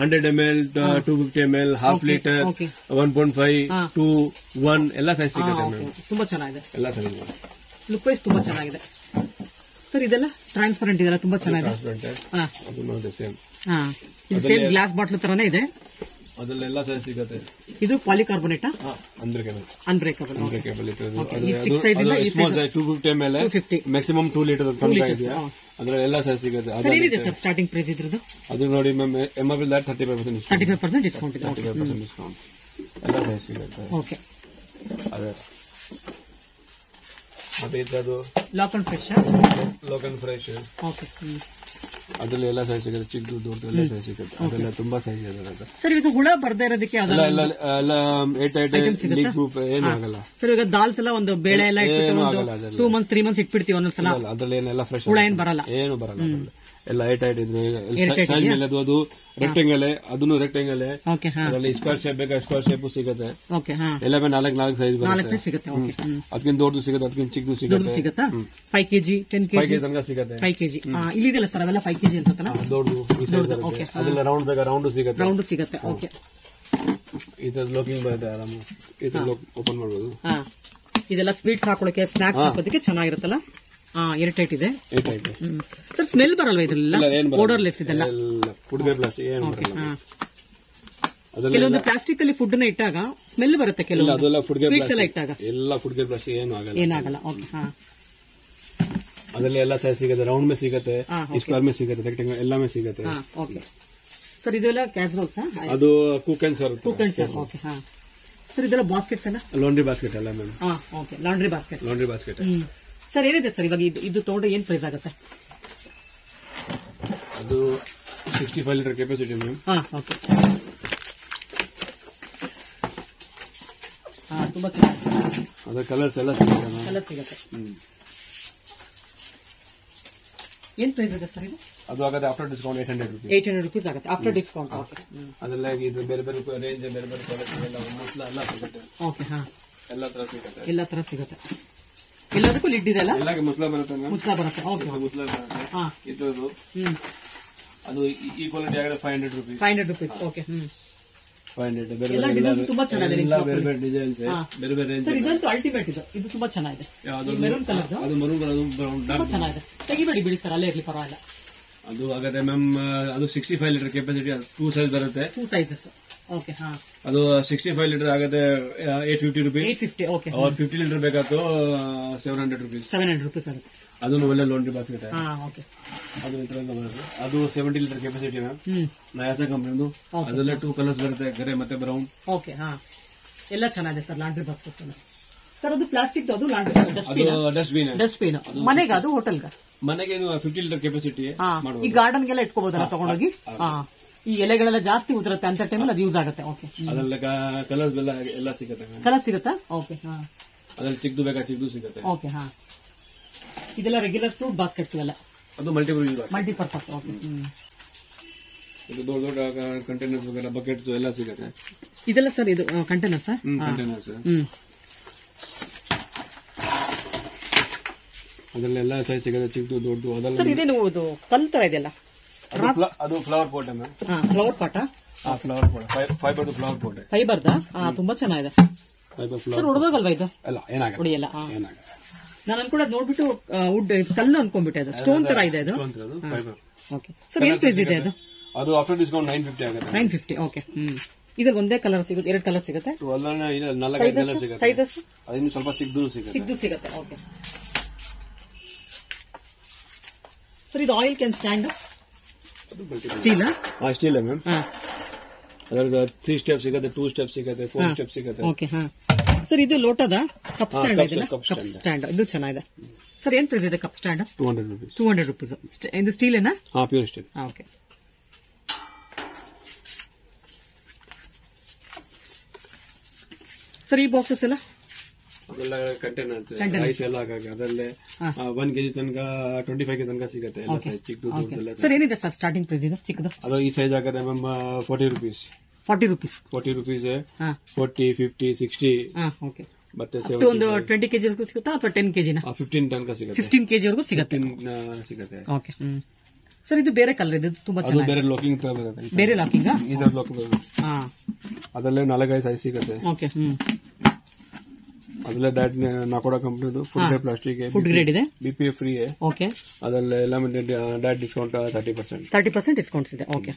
Speaker 1: 100 ml, 250 ml, ಹಾಫ್ ಲೀಟರ್, 1.5, 2, 1 ಎಲ್ಲ ಸೈಜ್ ಸಿಗುತ್ತೆ.
Speaker 2: ತುಂಬಾ ಚೆನ್ನಾಗಿದೆ.
Speaker 1: ಎಲ್ಲ ಸೈಜ್
Speaker 2: ಲುಕ್ ವೈಸ್ ತುಂಬಾ ಚೆನ್ನಾಗಿದೆ. ಸರ್ ಇದೆಲ್ಲ ಟ್ರಾನ್ಸ್ಪರೆಂಟ್ ಇದೆಲ್ಲ ತುಂಬಾ ಚೆನ್ನಾಗಿದೆ. ಇದು ಸೇಮ್ ಗ್ಲಾಸ್ ಬಾಟ್ಲ್ ತರನೇ ಇದೆ.
Speaker 1: ಅದೆಲ್ಲ ಸೈಜ್ ಸಿಗುತ್ತೆ.
Speaker 2: ಇದು ಪಾಲಿಕಾರ್ಬೊನೇಟ್? ಅನ್ಬ್ರೇಕಬಲ್. ಚಿಕ್ಕ ಸೈಜ್ ಇಂದ
Speaker 1: 250 ml, ಮ್ಯಾಕ್ಸಿಮಮ್ 2 ಲೀಟರ್ ಅದರ ಎಲ್ಲ ಸೈಜ್ ಸಿಗುತ್ತೆ.
Speaker 2: ಸರ್ ಏನಿದೆ ಸರ್ ಸ್ಟಾರ್ಟಿಂಗ್ ಪ್ರೈಸ್ ಇದ್ರದ್ದು?
Speaker 1: ಅದು ನೋಡಿ ಮ್ಯಾಮ್, MRP
Speaker 2: 35% ಡಿಸ್ಕೌಂಟ್ ಇದೆ.
Speaker 1: 35% ಡಿಸ್ಕೌಂಟ್. ಎಲ್ಲ ಸೈಜ್ ಸಿಗುತ್ತೆ.
Speaker 2: ಓಕೆ.
Speaker 1: ಅದೇ ಮತ್ತೆ ಇದ್ದು
Speaker 2: ಲಾಕ್ ಅಂಡ್ ಫ್ರೆಶ್. ಓಕೆ.
Speaker 1: ಅದ್ರಲ್ಲಿ ಎಲ್ಲ ಸೈಜ್ ಸಿಗುತ್ತೆ. ಚಿಕ್ಕದು ದೊಡ್ಡ ಎಲ್ಲ ಸೈಜ್ ಸಿಗುತ್ತೆ. ಅದೆಲ್ಲ ತುಂಬಾ ಸೈಜ್ ಇದೆ.
Speaker 2: ಸರ್ ಇದು ಹುಳ ಬರ್ದೇ ಇರೋದಕ್ಕೆ
Speaker 1: ಎಲ್ಲ 8 ಲೀಕ್ ಪ್ರೂಫ್ ಏನು ಆಗಲ್ಲ.
Speaker 2: ಸರ್ ಈಗ ದಾಲ್ಸ್ ಎಲ್ಲ ಒಂದು ಬೇಳೆ ಎಲ್ಲ 2 ಮಂತ್ಸ್ 3 ಮಂತ್ಸ್ ಇಟ್ಬಿಡ್ತೀವಿ ಒಂದೊಂದ್ಸಲ.
Speaker 1: ಅದ್ರಲ್ಲಿ ಏನೆಲ್ಲ ಫ್ರೆಶ್
Speaker 2: ಹುಳ ಏನು ಬರಲ್ಲ?
Speaker 1: ಏನು ಬರಲ್ಲ. ಎಲ್ಲ 8 ಇದ್ರೆ ಸೈಜ್ ಮೇಲೆ ಅದು ರೆಕ್ಟೆಂಗಲ್, ಅದನ್ನು ರೆಕ್ಟೆಂಗಲ್. ಅದರಲ್ಲಿ ಸ್ಕ್ವೇರ್ ಶೇಪ್ ಬೇಕಾ ಸ್ಕ್ವೇರ್ ಶೇಪ್ ಸಿಗುತ್ತೆ. ಎಲ್ಲ 4 ಸೈಜ್
Speaker 2: ಸಿಗುತ್ತೆ.
Speaker 1: ಅದಕ್ಕಿಂತ ದೊಡ್ಡದು ಸಿಗುತ್ತೆ, ಅದಕ್ಕಿಂತ ಚಿಕ್ಕದು
Speaker 2: ಸಿಗುತ್ತೆ. 5 kg 10 kg
Speaker 1: ತನಕ ಸಿಗುತ್ತೆ.
Speaker 2: 5 kg ಇಲ್ಲಿದೆಲ್ಲ ಸರ್ ಅವೆಲ್ಲ 5 kg ಅನ್ಸುತ್ತಲ್ಲ?
Speaker 1: ದೊಡ್ಡದು. ಅದೆಲ್ಲ ರೌಂಡ್ ಬೇಕಾ ರೌಂಡ್
Speaker 2: ಸಿಗುತ್ತೆ. ಓಕೆ.
Speaker 1: ಇದು ಲೋಕಿಂಗ್ ಬರುತ್ತೆ ಆರಾಮ. ಇದು ಓಪನ್ ಮಾಡಬಹುದು.
Speaker 2: ಇದೆಲ್ಲ ಸ್ವೀಟ್ಸ್ ಹಾಕೊಳ್ಳೋಕೆ, ಸ್ನಾಕ್ಸ್ ಹಾಕೋದಕ್ಕೆ ಚೆನ್ನಾಗಿರುತ್ತಲ್ಲ? ಏರ್ಟೈಟ್ ಇದೆ. ಸರ್ ಸ್ಮೆಲ್ ಬರಲ್ವಾ ಇದ್ರಲ್ಲ? ಓಡರ್ಲೆಸ್ ಇದೆಲ್ಲ? ಕೆಲವೊಂದು ಪ್ಲಾಸ್ಟಿಕ್ ಅಲ್ಲಿ ಫುಡ್ ನ ಇಟ್ಟಾಗ ಸ್ಮೆಲ್ ಬರುತ್ತೆ, ಕೆಲವೊಂದು ಸ್ವೀಟ್ಸ್ ಎಲ್ಲ ಇಟ್ಟಾಗ
Speaker 1: ಎಲ್ಲ ಫುಡ್ ಗ್ರೇಡ್ ಪ್ಲಾಸ್ಟಿಕ್
Speaker 2: ಏನಾಗಲ್ಲ. ಓಕೆ.
Speaker 1: ಅದರಲ್ಲಿ ಎಲ್ಲ ಸೈಜ್ ಸಿಗುತ್ತೆ. ರೌಂಡ್ ಮೇ ಸಿಗುತ್ತೆ, ಸ್ಕ್ವೇರ್ ಮೇ ಸಿಗುತ್ತೆ, ರೆಕ್ಟೆಂಗಲ್ ಎಲ್ಲಾಮೇ ಸಿಗುತ್ತೆ.
Speaker 2: ಓಕೆ. ಸರ್ ಇದೆಲ್ಲ ಕ್ಯಾಸ್ರೋಲ್ಸ್?
Speaker 1: ಅದು ಕುಕ್ಕನ್ಸ್.
Speaker 2: ಓಕೆ. ಸರ್ ಇದೆಲ್ಲ ಬಾಸ್ಕೆಟ್ಸ್ ಎಲ್ಲ?
Speaker 1: ಲಾಂಡ್ರಿ ಬಾಸ್ಕೆಟ್ ಎಲ್ಲ ma'am.
Speaker 2: Okay. Laundry basket. Sir ಏನಿದೆ ಸರ್ ಇವಾಗ ಇದು ತಗೊಂಡ್ರೆ ಏನ್ ಪ್ರೈಸ್ ಆಗುತ್ತೆ?
Speaker 1: ಅದು 65 ಲೀಟರ್ ಕೆಪಾಸಿಟಿ ಮ್ಯಾಮ್.
Speaker 2: ಓಕೆ. ತುಂಬಾ ಚೆನ್ನಾಗಿದೆ.
Speaker 1: ಅದರ ಕಲರ್ಸ್ ಎಲ್ಲ ಸಿಗುತ್ತೆ.
Speaker 2: ಏನ್ ಪ್ರೈಸ್ ಇದೆ ಸರ್ ಇದು?
Speaker 1: ಅದು ಆಗುತ್ತೆ ಆಫ್ಟರ್ ಡಿಸ್ಕೌಂಟ್
Speaker 2: 800 ರೂಪೀಸ್ ಆಗುತ್ತೆ ಆಫ್ಟರ್ ಡಿಸ್ಕೌಂಟ್.
Speaker 1: ಅದೆಲ್ಲ ಇದು ಬೇರೆ ಬೇರೆ ರೇಂಜ್, ಬೇರೆ ಬೇರೆ ಪ್ರಾಡಕ್ಟ್ ಎಲ್ಲ ಸಿಗುತ್ತೆ.
Speaker 2: ಓಕೆ.
Speaker 1: ಎಲ್ಲ ತರ ಸಿಗುತ್ತೆ.
Speaker 2: ಎಲ್ಲದಕ್ಕೂ ಲಿಡ್ ಇದೆ ಅಲ್ಲ?
Speaker 1: ಎಲ್ಲ ಮುಸ್ಲ ಬರುತ್ತೆ.
Speaker 2: ಓಕೆ.
Speaker 1: ಇದು ಅದು ಈ ಕ್ವಾಲಿಟಿ ಆಗಿದೆ 500 ರೂಪೀಸ್.
Speaker 2: ಓಕೆ.
Speaker 1: 500
Speaker 2: ಎಲ್ಲ ಡಿಸೈನ್ಸ್ ತುಂಬಾ ಚೆನ್ನಾಗಿದೆ.
Speaker 1: ಬೇರೆ ಬೇರೆ ಡಿಸೈನ್ಸ್, ಬೇರೆ ಬೇರೆ ರೇಂಜ್.
Speaker 2: ಇದಂತೂ ಅಲ್ಟಿಮೇಟ್ ಇದು ತುಂಬಾ ಚೆನ್ನಾಗಿದೆ. ಮೆರೂನ್ ಕಲರ್
Speaker 1: ಅದು ಮರೂನ್
Speaker 2: ತುಂಬಾ ಚೆನ್ನಾಗಿದೆ. ತೆಗಿಬೇಡಿ ಬಿಡಿ ಸರ್, ಅಲ್ಲೇ ಇರ್ಲಿ ಪರವಾಗಿಲ್ಲ.
Speaker 1: ಅದು ಆಗುತ್ತೆ ಮ್ಯಾಮ್. ಅದು 65 ಲೀಟರ್ ಕೆಪಾಸಿಟಿ, 2 ಸೈಜ್ ಬರುತ್ತೆ.
Speaker 2: 2 ಸೈಜಸ್. ಓಕೆ.
Speaker 1: ಅದು 65 ಲೀಟರ್ ಆಗುತ್ತೆ 850 ರೂಪೀಸ್.
Speaker 2: 850. ಓಕೆ.
Speaker 1: 50 ಲೀಟರ್ ಬೇಕಾಯ್ತು 700 ರೂಪೀಸ್.
Speaker 2: 700 ರೂಪೀಸ್ ಆಗುತ್ತೆ.
Speaker 1: ಅದನ್ನು ಒಳ್ಳೆ ಲಾಂಡ್ರಿ ಬಾಸ್ಕೆಟ್.
Speaker 2: ಓಕೆ.
Speaker 1: ಅದು 70 ಲೀಟರ್ ಕೆಪಾಸಿಟಿ ಮ್ಯಾಮ್. ನಯಾಸಾ ಕಂಪನಿದು. ಅದೆಲ್ಲ 2 ಕಲರ್ಸ್ ಬರುತ್ತೆ, ಗ್ರೇ ಮತ್ತೆ ಬ್ರೌನ್.
Speaker 2: ಓಕೆ. ಎಲ್ಲ ಚೆನ್ನಾಗಿದೆ ಸರ್ ಲಾಂಡ್ರಿ ಬಾಸ್ಕೆಟ್. ಸರ್ ಅದು ಪ್ಲಾಸ್ಟಿಕ್, ಅದು ಲಾಂಡ್ರಿ ಡಸ್ಟ್ಬಿನ್. ಮನೆಗೆ ಅದು ಹೋಟೆಲ್ಗ?
Speaker 1: ಮನೆಗೆ 50 ಲೀಟರ್ ಕೆಪಾಸಿಟಿ.
Speaker 2: ಈ ಗಾರ್ಡನ್ ಗೆಲ್ಲ ಇಟ್ಕೋಬಹುದಲ್ಲ ತಗೊಂಡೋಗಿ? ಈ ಎಲೆಗಳೆಲ್ಲ ಜಾಸ್ತಿ ಉದುರುತ್ತೆ ಅಂತ ಟೈಮಲ್ಲಿ ಅದು ಯೂಸ್ ಆಗುತ್ತೆ. ಓಕೆ.
Speaker 1: ಅದೆಲ್ಲ ಕಲರ್ಸ್ ಎಲ್ಲ ಸಿಗುತ್ತೆ.
Speaker 2: ಕಲರ್ ಸಿಗುತ್ತಾ? ಓಕೆ.
Speaker 1: ಅದ್ರಲ್ಲಿ ಚಿಕ್ಕದು ಬೇಕಾ ಚಿಕ್ಕದು ಸಿಗುತ್ತೆ.
Speaker 2: ಓಕೆ. ಇದೆಲ್ಲ ರೆಗ್ಯುಲರ್ ಫ್ರೂಟ್ ಬಾಸ್ಕೆಟ್ಸ್ ಇವೆಲ್ಲ?
Speaker 1: ಅದು
Speaker 2: ಮಲ್ಟಿಪರ್ಪಸ್. ಓಕೆ.
Speaker 1: ಇದು ದೊಡ್ಡ ದೊಡ್ಡ ಕಂಟೈನರ್ಸ್ ವಗೇರಾ, ಬಕೆಟ್ಸ್ ಎಲ್ಲ ಸಿಗುತ್ತೆ.
Speaker 2: ಇದೆಲ್ಲ ಸರ್ ಇದು ಕಂಟೈನರ್ಸ್?
Speaker 1: ಕಂಟೈನರ್ಸ್. ಅದರಲ್ಲೆಲ್ಲ ಸೈಜ್ ಸಿಗುತ್ತೆ, ಚಿಕ್ಕದು ದೊಡ್ಡದು. ಅದೆಲ್ಲ
Speaker 2: ಸರ್ ಇದೇನು ಇದು ಕಲ್ ತರ ಇದೆಯಲ್ಲ,
Speaker 1: ಅದು flower pot ma'am.
Speaker 2: Flower pot,
Speaker 1: flower pot, fibre flower pot,
Speaker 2: ಫೈಬರ್ದಾ? ತುಂಬಾ ಚೆನ್ನಾಗಿದೆ ಸರ್. ಹೊಡೆದೋಗಲ್ವಾ ಇದು?
Speaker 1: ಅಲ್ಲ, ಏನಾಗಲ್ಲ,
Speaker 2: ಹೊಡಿಯಲ್ಲ.
Speaker 1: ಏನಾಗಲ್ಲ.
Speaker 2: ನಾನು ಅನ್ಕೊಂಡ್ ನೋಡ್ಬಿಟ್ಟು ವುಡ್ ಕಲ್ಲು ಅನ್ಕೊಂಡ್ಬಿಟ್ಟೆ, ಅದು ಸ್ಟೋನ್ ತರ ಇದೆ ಅದು.
Speaker 1: ಫೈಬರ್.
Speaker 2: ಓಕೆ ಸರ್, ಏನ್ ಪ್ರೈಸ್ ಇದೆ ಅದು?
Speaker 1: ಅದು ಆಫ್ಟರ್ ಡಿಸ್ಕೌಂಟ್ 950 ಆಗುತ್ತೆ.
Speaker 2: 950. ಓಕೆ. ಇದ್ರಲ್ಲಿ ಒಂದೇ ಕಲರ್ ಸಿಗುತ್ತೆ, 2 ಕಲರ್ ಸಿಗುತ್ತೆ?
Speaker 1: 4-5 ಕಲರ್ ಸಿಗುತ್ತೆ.
Speaker 2: ಸೈಜಸ್
Speaker 1: ಅದಿನ್ನು ಸ್ವಲ್ಪ ಚಿಕ್ಕದು ಸಿಗುತ್ತೆ.
Speaker 2: ಓಕೆ ಸರ್, ಇದು oil can stand steel?
Speaker 1: Steel ma'am. ಅದ್ರಲ್ಲಿ 3 ಸ್ಟೆಪ್ ಸಿಗುತ್ತೆ, 2 ಸ್ಟೆಪ್ ಸಿಗುತ್ತೆ, 4 ಸ್ಟೆಪ್ ಸಿಗುತ್ತೆ.
Speaker 2: ಓಕೆ. ಸರ್ ಇದು ಲೋಟದ ಕಪ್ ಸ್ಟ್ಯಾಂಡ್ ಇದೆ, ಕಪ್ ಸ್ಟ್ಯಾಂಡ್ ಇದು ಚೆನ್ನಾಗಿದೆ ಸರ್. ಏನ್ ಪ್ರೈಸ್ ಇದೆ ಕಪ್ ಸ್ಟ್ಯಾಂಡ್? 200 rupees. 200 rupees. ಇದು ಸ್ಟೀಲ್ ಏನಾ?
Speaker 1: Pure steel.
Speaker 2: ಓಕೆ. ಸರ್ ಈ ಬಾಕ್ಸಸ್ ಎಲ್ಲ
Speaker 1: ಅದೆಲ್ಲ ಕಂಟೈನರ್ಸ್, ರೈಸ್ ಎಲ್ಲ ಹಾಗಾಗಿ ಅದರಲ್ಲೇ 1 kg ತನಕ 25 kg ತನಕ ಸಿಗುತ್ತೆ. ಎಲ್ಲ ಸೈಜ್ ಚಿಕ್ಕದು ದೊಡ್ಡದೆಲ್ಲ.
Speaker 2: ಸರ್ ಏನಿದೆ ಸರ್ ಸ್ಟಾರ್ಟಿಂಗ್ ಪ್ರೈಸ್ ಇದು ಚಿಕ್ಕದು?
Speaker 1: ಅದು ಈ ಸೈಜ್ ಆಗುತ್ತೆ ma'am 40 rupees.
Speaker 2: 40 rupees.
Speaker 1: 40 rupees, 40, 50, 60.
Speaker 2: Okay.
Speaker 1: ಮತ್ತೆ
Speaker 2: ಒಂದು 20 kg ವರೆಗೂ ಸಿಗುತ್ತಾ ಅಥವಾ 10 kg?
Speaker 1: 15 ತನಕ ಸಿಗುತ್ತೆ.
Speaker 2: 15 kg ವರೆಗೂ ಸಿಗುತ್ತೆ. ಓಕೆ. ಸರ್ ಇದು ಬೇರೆ ಕಲರ್ ಇದೆ, ತುಂಬಾ ಚೆನ್ನಾಗಿದೆ.
Speaker 1: ಬೇರೆ ಲಾಕಿಂಗ್ ಬರುತ್ತೆ.
Speaker 2: ಬೇರೆ ಲಾಕಿಂಗ್?
Speaker 1: ಇದರ ಲಾಕ್ ಬರುತ್ತೆ. ಅದರಲ್ಲೇ 4-5 ಸೈಜ್ ಸಿಗುತ್ತೆ.
Speaker 2: ಓಕೆ.
Speaker 1: ಅದೆಲ್ಲ ಡಾಟ್ ನಾಕೋಡ ಕಂಪನಿದು food grade plastic,
Speaker 2: food grade ಇದೆ,
Speaker 1: BPF ಫ್ರೀ.
Speaker 2: ಓಕೆ.
Speaker 1: ಅದೆಲ್ಲ ಎಲ್ಲ ಡಾಟ್ ಡಿಸ್ಕೌಂಟ್
Speaker 2: 30% ಡಿಸ್ಕೌಂಟ್ಸ್ ಇದೆ. ಓಕೆ.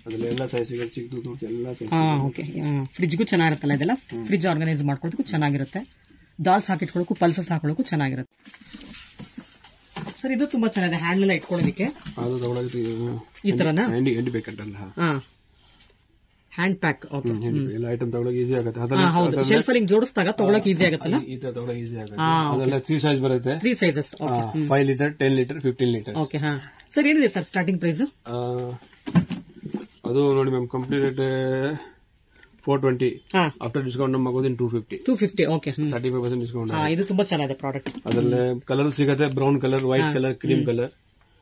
Speaker 1: ಅದೆಲ್ಲ ಎಲ್ಲ ಸೈಜ್ ಸಿಗುತ್ತೆ, ಚಿಕ್ಕದು ದೊಡ್ಡದು ಎಲ್ಲ ಸೈಜ್.
Speaker 2: ಓಕೆ. ಫ್ರಿಜ್ಗೂ ಚೆನ್ನಾಗಿರುತ್ತಲ್ಲ ಇದೆಲ್ಲ, ಫ್ರಿಜ್ ಆರ್ಗನೈಸ್ ಮಾಡ್ಕೊಳ್ಳೋದಕ್ಕೂ ಚೆನ್ನಾಗಿರುತ್ತೆ, ದಾಲ್ಸ್ ಹಾಕಿಟ್ಕೊಳ್ಳೋಕ್ಕೂ ಪಲ್ಸಸ್ ಹಾಕೊಳ್ಳೋಕ್ಕೂ ಚೆನ್ನಾಗಿರುತ್ತೆ. ಸರ್ ಇದು ತುಂಬಾ ಚೆನ್ನಾಗಿದೆ, ಹ್ಯಾಂಡ್ ಎಲ್ಲ ಇಟ್ಕೊಳ್ಳೋದಕ್ಕೆ.
Speaker 1: ಅದು ತಗೊಳ್ಳೋದಕ್ಕೆ
Speaker 2: ಈ ತರನಾ?
Speaker 1: ಎಂಡಿ ಬೇಕಂತಲ್ಲ,
Speaker 2: ಹ್ಯಾಂಡ್ ಪ್ಯಾಕ್. ಓಕೆ.
Speaker 1: ಎಲ್ಲ ಐಟಮ್ ತಗೊಳ್ಳೋಕೆ ಈಸಿ ಆಗುತ್ತೆ.
Speaker 2: ಹೌದು, ಶೆಲ್ಫ್ ಅಲ್ಲಿ ಜೋಡಿಸಿದಾಗ ತಗೊಳ್ಳೋಕೆ ಈಸಿ ಆಗುತ್ತಲ್ಲ,
Speaker 1: ಈ ತರ ತಗೊಳ್ಳೋಕೆ ಈಸಿ ಆಗುತ್ತೆ. ಅದೆಲ್ಲ 3 ಸೈಜ್ ಬರುತ್ತೆ.
Speaker 2: 3 sizes.
Speaker 1: 5 litre, 10 litre, 15 litre.
Speaker 2: Okay. Sir ಏನಿದೆ ಸರ್ ಸ್ಟಾರ್ಟಿಂಗ್ ಪ್ರೈಸ್?
Speaker 1: ಅದು ನೋಡಿ ma'am, company rate 420. After discount ನಮ್ಮ ಆಗೋದು 250. 250.
Speaker 2: ಓಕೆ.
Speaker 1: 35% ಡಿಸ್ಕೌಂಟ್.
Speaker 2: ಇದು ತುಂಬಾ ಚೆನ್ನಾಗಿದೆ ಪ್ರಾಡಕ್ಟ್.
Speaker 1: ಅದರಲ್ಲಿ ಕಲರ್ ಸಿಗುತ್ತೆ, brown colour, white colour, cream colour.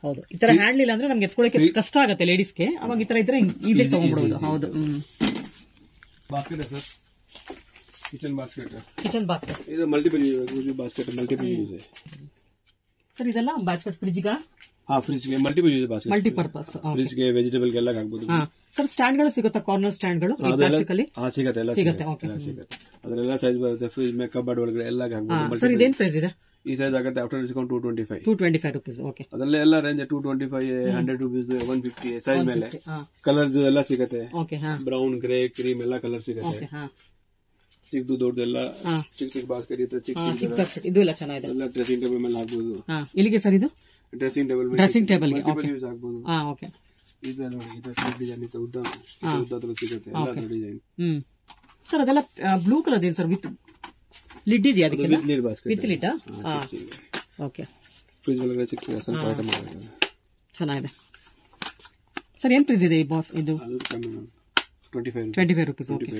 Speaker 2: ಹೌದು, ಈ ತರ ಹ್ಯಾಂಡ್ ಇಲ್ಲ ಅಂದ್ರೆ ನಮ್ಗೆ ಎತ್ಕೊಳ್ಳೋಕೆ ಕಷ್ಟ ಆಗುತ್ತೆ ಲೇಡೀಸ್ಗೆ, ಅವಾಗ ಈ ತರ ಇದ್ರೆ ಈಸಿ ತಗೊಂಡ್ಬಿಡೋದು. ಹೌದು.
Speaker 1: Basket sir, kitchen basket. ಇದು multiple basket, multiple use.
Speaker 2: Sir ಇದೆಲ್ಲ ಬಾಸ್ಕೆಟ್ ಫ್ರಿಜ್ಗ?
Speaker 1: ಫ್ರಿಜ್ಗೆ ಮಲ್ಟಿಪಲ್ ಯೂಸ್ ಬಾಸ್ಕೆಟ್,
Speaker 2: ಮಲ್ಟಿಪರ್ಪಸ್.
Speaker 1: ಫ್ರಿಜ್ಗೆ, ವೆಜಿಟೇಬಲ್ ಎಲ್ಲ ಹಾಕಬಹುದು.
Speaker 2: ಸರ್ ಸ್ಟ್ಯಾಂಡ್ ಗಳು ಸಿಗುತ್ತಾ? ಕಾರ್ನರ್ ಸ್ಟ್ಯಾಂಡ್ ಗಳು ಪ್ಲಾಸ್ಟಿಕ್ ಅಲ್ಲಿ
Speaker 1: ಸಿಗುತ್ತೆ, ಎಲ್ಲ ಸಿಗುತ್ತೆ. ಅದರೆಲ್ಲ ಸೈಜ್ ಬರುತ್ತೆ, ಫ್ರಿಜ್ ಮೇಲೆ ಕಬರ್ಡ್ ಒಳಗಡೆ ಎಲ್ಲ ಹಾಕಬಹುದು.
Speaker 2: ಸರ್ ಇದೇನ್ ಪ್ರೈಸ್ ಇದೆ?
Speaker 1: ಈ ಸೈಜ್ ಆಗುತ್ತೆ ಆಫ್ಟರ್ ಡಿಸ್ಕೌಂಟ್ 225.
Speaker 2: 225 rupees. ಓಕೆ.
Speaker 1: ಅದರಲ್ಲೇ ಎಲ್ಲ ರೇಂಜ್ 225, 100 rupees, 150 ಸೈಜ್ ಮೇಲೆ. ಕಲರ್ಸ್ ಎಲ್ಲ ಸಿಗುತ್ತೆ, ಬ್ರೌನ್, ಗ್ರೇ, ಕ್ರೀಮ್ ಎಲ್ಲ ಕಲರ್ ಸಿಗುತ್ತೆ. ಚಿಕ್ಕದು ದೊಡ್ಡದೆಲ್ಲ, ಚಿಕ್ಕ ಬಾಸ್ಕೆಟ್ ಇತ್ತು, ಚಿಕ್ಕ
Speaker 2: ಬಾಸ್ಕೆಟ್ ಇದು ಎಲ್ಲ ಚೆನ್ನಾಗಿದೆ.
Speaker 1: ಎಲ್ಲ ಡ್ರೆಸ್ಸಿಂಗ್ ಟೇಬಲ್ ಮೇಲೆ ಹಾಕಬಹುದು.
Speaker 2: ಇಲ್ಲಿಗೆ ಸರ್ ಇದು
Speaker 1: ಡ್ರೆಸ್ಸಿಂಗ್ ಟೇಬಲ್ ಯೂಸ್ ಆಗಬಹುದು.
Speaker 2: ಓಕೆ.
Speaker 1: ಇದು ನೋಡಿ, ಇದು ಡಿಸೈನ್ ಇತ್ತು, ಉದ್ದ ಸಿಗುತ್ತೆ, ಎಲ್ಲ ಡಿಸೈನ್.
Speaker 2: ಸರ್ ಅದೆಲ್ಲ ಬ್ಲೂ ಕಲರ್ ಇದೆ ಸರ್, ವಿತ್ ಲಿಡ್ ಇದೆಯಾ ಅದಕ್ಕೆ? With lid. ಓಕೆ.
Speaker 1: ಫ್ರಿಜ್ ಒಳಗಡೆ ಸ್ವಲ್ಪ ಐಟಮ್
Speaker 2: ಚೆನ್ನಾಗಿದೆ. ಸರ್ ಏನ್ ಪ್ರೈಸ್ ಇದೆ ಈ ಬಾಸ್? ಇದು 25 rupees. ಓಕೆ.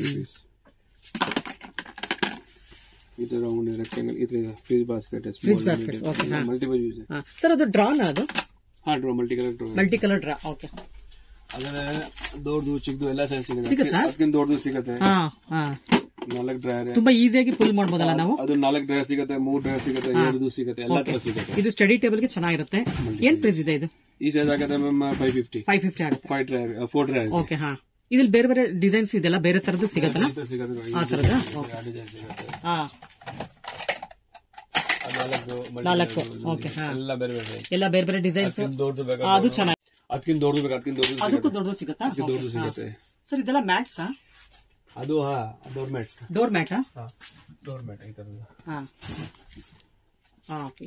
Speaker 1: ಇದು ರೌಂಡ್ ರೆಕ್ಟಾಂಗಲ್, ಇದು fridge basket, multiple use.
Speaker 2: Sir ಅದು ಡ್ರಾನಾ? ಅದು
Speaker 1: draw,
Speaker 2: multi colour draw. Okay.
Speaker 1: ಅದರ ದೊಡ್ಡದು ಚಿಕ್ಕದು ಎಲ್ಲ ಸೈಜ್ ಸಿಗುತ್ತೆ, ಅದಕ್ಕಿಂತ ದೊಡ್ಡದು ಸಿಗುತ್ತೆ. 4 ಡ್ರೈಯರ್
Speaker 2: ತುಂಬಾ ಈಸಿಯಾಗಿ ಫುಲ್ ಮಾಡಬಹುದಲ್ಲ ನಾವು?
Speaker 1: ಅದು 4 ಡ್ರೈಯರ್ ಸಿಗುತ್ತೆ, 3 ಡ್ರೈಯರ್ ಸಿಗುತ್ತೆ, 2 ಸಿಗುತ್ತೆ, ಎಲ್ಲ ತರ ಸಿಗುತ್ತೆ.
Speaker 2: ಇದು ಸ್ಟಡಿ ಟೇಬಲ್ ಗೆ ಚೆನ್ನಾಗಿರುತ್ತೆ. ಏನ್ ಪ್ರೈಸ್ ಇದೆ ಇದು?
Speaker 1: ಈ ಸೈಜ್ ಆಗುತ್ತೆ ಮ್ಯಾಮ್ 550 ಆಗುತ್ತೆ. 5 ಡ್ರೈಯರ್, 4 ಡ್ರೈಯರ್.
Speaker 2: ಓಕೆ. ಇದ್ರಲ್ಲಿ ಬೇರೆ ಬೇರೆ ಡಿಸೈನ್ಸ್ ಇದೆಲ್ಲ, ಬೇರೆ ತರದ್ದು ಸಿಗುತ್ತಲ್ಲ? ಆ ತರದ 4. ಓಕೆ. ಎಲ್ಲ ಬೇರೆ ಬೇರೆ ಡಿಸೈನ್ಸ್, ಅದು ಚೆನ್ನಾಗಿ.
Speaker 1: ಅದಕ್ಕಿಂತ ದೊಡ್ಡದು ಬೇಕು,
Speaker 2: ಅದಕ್ಕೂ ದೊಡ್ಡದು ಸಿಗುತ್ತಾ?
Speaker 1: ದೊಡ್ಡದು ಸಿಗುತ್ತೆ.
Speaker 2: ಸರ್ ಇದೆಲ್ಲ ಮ್ಯಾಟ್ಸ್?
Speaker 1: ಅದು ಡೋರ್ ಮ್ಯಾಟ್.
Speaker 2: ಡೋರ್ ಮ್ಯಾಟ್
Speaker 1: ಈ ತರದ್ದು.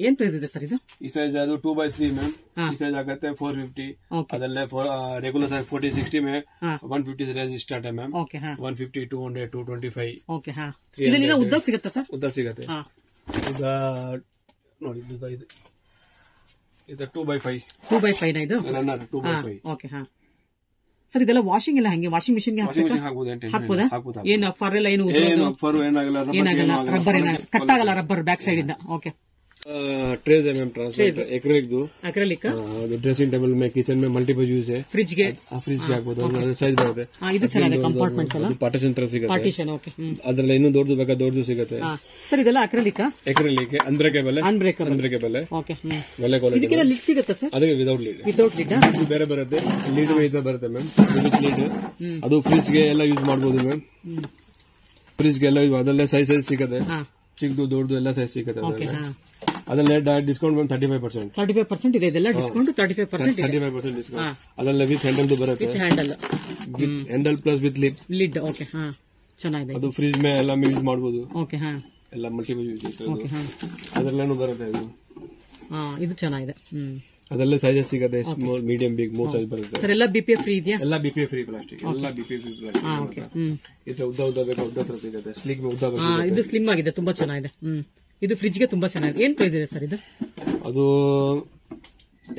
Speaker 2: ಏನ್ ಪ್ರೈಸ್ ಇದೆ ಸರ್ ಇದು?
Speaker 1: ಈ ಸೈಜ್ ಅದು 2x3 ಮ್ಯಾಮ್. ಈ ಸೈಜ್ ಆಗುತ್ತೆ 450. ಅದಲ್ಲೇ ರೆಗ್ಯುಲರ್ ಸೈಜ್ 40-60 में 150 ರೇಂಜ್ ಸ್ಟಾರ್ಟ್ है मैम. 150, 200, 225.
Speaker 2: ಓಕೆ. ಇದೆಲ್ಲ ಉದ್ದ ಸಿಗುತ್ತೆ ಸರ್?
Speaker 1: ಉದ್ದ ಸಿಗುತ್ತೆ. ಉದ್ದ ನೋಡಿ, ಇದು 2x5.
Speaker 2: 2x5 ನ ಇದು?
Speaker 1: Runner 2x5.
Speaker 2: ಓಕೆ. ಸರ್ ಇದೆಲ್ಲ ವಾಷಿಂಗ್ ಎಲ್ಲ ಹಂಗೆ ವಾಷಿಂಗ್ ಮಿಷಿನ್ ಹಾಕ್ಬೋದಾ? ಏನು ಫರ್ ಎಲ್ಲ ಏನು ಏನಾಗಲ್ಲ, ರಬ್ಬರ್ ಏನಾಗಲ್ಲ, ಕಟ್ ಆಗಲ್ಲ ರಬ್ಬರ್ ಬ್ಯಾಕ್ ಸೈಡ್ ಇಂದ? ಓಕೆ.
Speaker 1: ट्रेज है ma'am transparent acrylic
Speaker 2: acrylic
Speaker 1: dressing table में किचन में मल्टीपल यूज है
Speaker 2: ಫ್ರಿಜ್ ಗೆ
Speaker 1: ಹಾಕಬಹುದು ಸೈಜ್ ಬರುತ್ತೆ
Speaker 2: ಇದು ಚೆನ್ನಾಗಿದೆ ಕಂಪಾರ್ಟ್ಮೆಂಟ್ಸ್ ಎಲ್ಲ
Speaker 1: ಪಾರ್ಟಿಷನ್ ತರ ಸಿಗುತ್ತೆ
Speaker 2: ಪಾರ್ಟಿಷನ್ ಓಕೆ
Speaker 1: ಅದ್ರಲ್ಲಿ ಇನ್ನೂ ದೊಡ್ಡದು ಸಿಗುತ್ತೆ
Speaker 2: ಸರ್ ಇದೆಲ್ಲ ಅಕ್ರಲಿಕ್
Speaker 1: ಅನ್ಬ್ರೇಕೇಬಲ್
Speaker 2: ಓಕೆ
Speaker 1: ಒಳ್ಳೆ ಕ್ವಾಲಿಟಿ
Speaker 2: ಇದಕ್ಕೆಲ್ಲ ಲಿಡ್ ಸಿಗುತ್ತೆ ಸರ್
Speaker 1: ಅದಕ್ಕೆ ವಿದೌಟ್ ಲೀಡ್
Speaker 2: ಲಿಡ್
Speaker 1: ಬೇರೆ ಬರುತ್ತೆ ಲೀಡ್ ಇದು ಬರುತ್ತೆ ಮ್ಯಾಮ್ ವಿತ್ ಲೀಡ್ ಅದು ಫ್ರಿಜ್ ಗೆ ಎಲ್ಲ ಯೂಸ್ ಮಾಡಬಹುದು ಮ್ಯಾಮ್ ಫ್ರಿಜ್ ಗೆ ಎಲ್ಲ ಅದರಲ್ಲೇ ಸೈಜ್ ಸಿಗುತ್ತೆ ಚಿಕ್ಕದು ದೊಡ್ಡದು ಎಲ್ಲ ಸೈಜ್ ಸಿಗುತ್ತೆ ಅದರಲ್ಲೇ ಡಿಸ್ಕೌಂಟ್ ಬಂದು
Speaker 2: 35% ಇದೆ ಇದೆಲ್ಲ ಡಿಸ್ಕೌಂಟ್ 35%
Speaker 1: ಡಿಸ್ಕೌಂಟ್ ಅದರಲ್ಲೇ ವಿತ್ ಹ್ಯಾಂಡಲ್ ಬರುತ್ತೆ handle plus with
Speaker 2: lid okay ಚೆನ್ನಾಗಿದೆ
Speaker 1: ಅದು ಫ್ರಿಜ್ ಮೇ ಎಲ್ಲ ಯೂಸ್ ಮಾಡಬಹುದು
Speaker 2: ಓಕೆ
Speaker 1: ಎಲ್ಲ ಮಲ್ಟಿಪಲ್ ಯೂಸ್ ಅದರಲ್ಲೇನು ಬರುತ್ತೆ
Speaker 2: ಇದು ಚೆನ್ನಾಗಿದೆ
Speaker 1: ಅದೆಲ್ಲ ಸೈಜಸ್ ಸಿಗುತ್ತೆ ಸ್ಮಾಲ್ ಮೀಡಿಯಂ ಬಿಗ್ ಮೂರ್ ಸೈಜ್ ಬರುತ್ತೆ
Speaker 2: ಸರ್ ಎಲ್ಲ ಬಿಪಿಎಫ್ ಫ್ರೀ ಇದೆಯಾ
Speaker 1: ಎಲ್ಲ ಬಿಪಿಎಫ್ ಫ್ರೀ ಪ್ಲಾಸ್ಟಿಕ್ ಎಲ್ಲ ಬಿಪಿಎಫ್ ಫ್ರೀ ಪ್ಲಾಸ್ಟಿಕ್ ಇದು ಉದ್ದ ಬೇಕಾ ಉದ್ದ ತರ ಸಿಗುತ್ತೆ ಸ್ಲಿಕ್ ಉದ್ದ
Speaker 2: ಇದು ಸ್ಲಿಮ್ ಆಗಿದೆ ತುಂಬಾ ಚೆನ್ನಾಗಿದೆ ಇದು ಫ್ರಿಜ್ ಗೆ ತುಂಬಾ ಚೆನ್ನಾಗಿದೆ ಏನ್ ಪ್ರೈಸ್ ಇದೆ ಸರ್ ಇದು
Speaker 1: ಅದು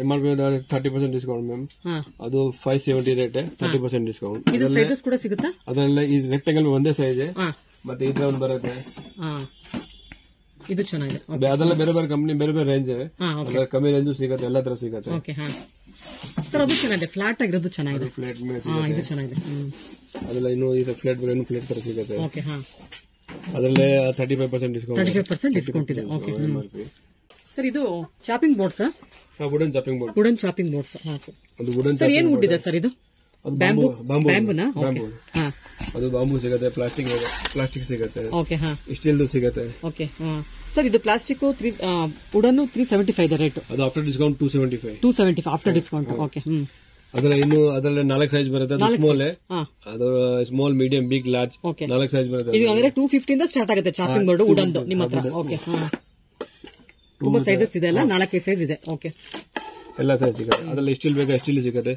Speaker 1: MRP 30% ಡಿಸ್ಕೌಂಟ್ ಮ್ಯಾಮ್ ಅದು 570 ರೇಟ್ 30% ಡಿಸ್ಕೌಂಟ್
Speaker 2: ಇದು ಸೈಜಸ್ ಕೂಡ ಸಿಗುತ್ತಾ
Speaker 1: ಅದರಲ್ಲಿ ಈ ರೆಕ್ಟಾಂಗಲ್ ಒಂದೇ ಸೈಜ್ ಮತ್ತೆ ಇದ್ರ ಒಂದು ಬರುತ್ತೆ
Speaker 2: ಇದು ಚೆನ್ನಾಗಿದೆ
Speaker 1: ಅದೆಲ್ಲ ಬೇರೆ ಬೇರೆ ಕಂಪನಿ ಬೇರೆ ಬೇರೆ ರೇಂಜ್ ಕಮ್ಮಿ ರೇಂಜ್ ಸಿಗುತ್ತೆ ಎಲ್ಲ ತರ ಸಿಗುತ್ತೆ
Speaker 2: ಓಕೆ ಸರ್ ಅದು ಚೆನ್ನಾಗಿದೆ ಫ್ಲಾಟ್ ಆಗಿರೋದು ಚೆನ್ನಾಗಿದೆ
Speaker 1: ಫ್ಲಾಟ್
Speaker 2: ಇದು ಚೆನ್ನಾಗಿದೆ
Speaker 1: ಅದೆಲ್ಲ ಇನ್ನು ಇದು ಫ್ಲಾಟ್ ತರ ಸಿಗುತ್ತೆ
Speaker 2: ಓಕೆ
Speaker 1: ಅದರಲ್ಲೇ 35%
Speaker 2: ಡಿಸ್ಕೌಂಟ್ ಇದೆ ಓಕೆ ಸರ್ ಇದು chopping boards
Speaker 1: wooden
Speaker 2: chopping boards
Speaker 1: ಅದು ವುಡನ್
Speaker 2: ಸರ್ ಏನ್ ವುಡ್ ಇದೆ ಸರ್ ಇದು ಬ್ಯಾಂಬೂನಾ
Speaker 1: ಅದು ಬಾಂಬು ಸಿಗುತ್ತೆ ಪ್ಲಾಸ್ಟಿಕ್ ಸಿಗುತ್ತೆ
Speaker 2: ಓಕೆ
Speaker 1: ಸ್ಟೀಲ್ ಸಿಗುತ್ತೆ
Speaker 2: ಓಕೆ ಸರ್ ಇದು ಪ್ಲಾಸ್ಟಿಕ್ ವುಡನ್ 375 ಇದೆ ರೇಟ್
Speaker 1: ಅದು after discount 275
Speaker 2: after discount okay
Speaker 1: ಅದರಲ್ಲಿ 4 ಸೈಜ್ ಬರುತ್ತೆ ಅದು ಸ್ಮಾಲ್ ಅದು small medium big large 4 size ಬರುತ್ತೆ
Speaker 2: ಇದು ಅಂದ್ರೆ 250 ಇಂದ ಸ್ಟಾರ್ಟ್ ಆಗುತ್ತೆ ಚಾಪಿಂಗ್ ಬೋರ್ಡ್ ವುಡನ್ ನಿಮ್ಮ ಹತ್ರ ಓಕೆ ತುಂಬಾ ಸೈಜಸ್ ಇದೆ ಅಲ್ಲ 4 ಸೈಜ್ ಇದೆ ಓಕೆ
Speaker 1: ಎಲ್ಲ ಸೈಜ್ ಸಿಗುತ್ತೆ ಅದರಲ್ಲಿ ಸ್ಟೀಲ್ ಬೇಕಾ ಸ್ಟೀಲ್ ಸಿಗುತ್ತೆ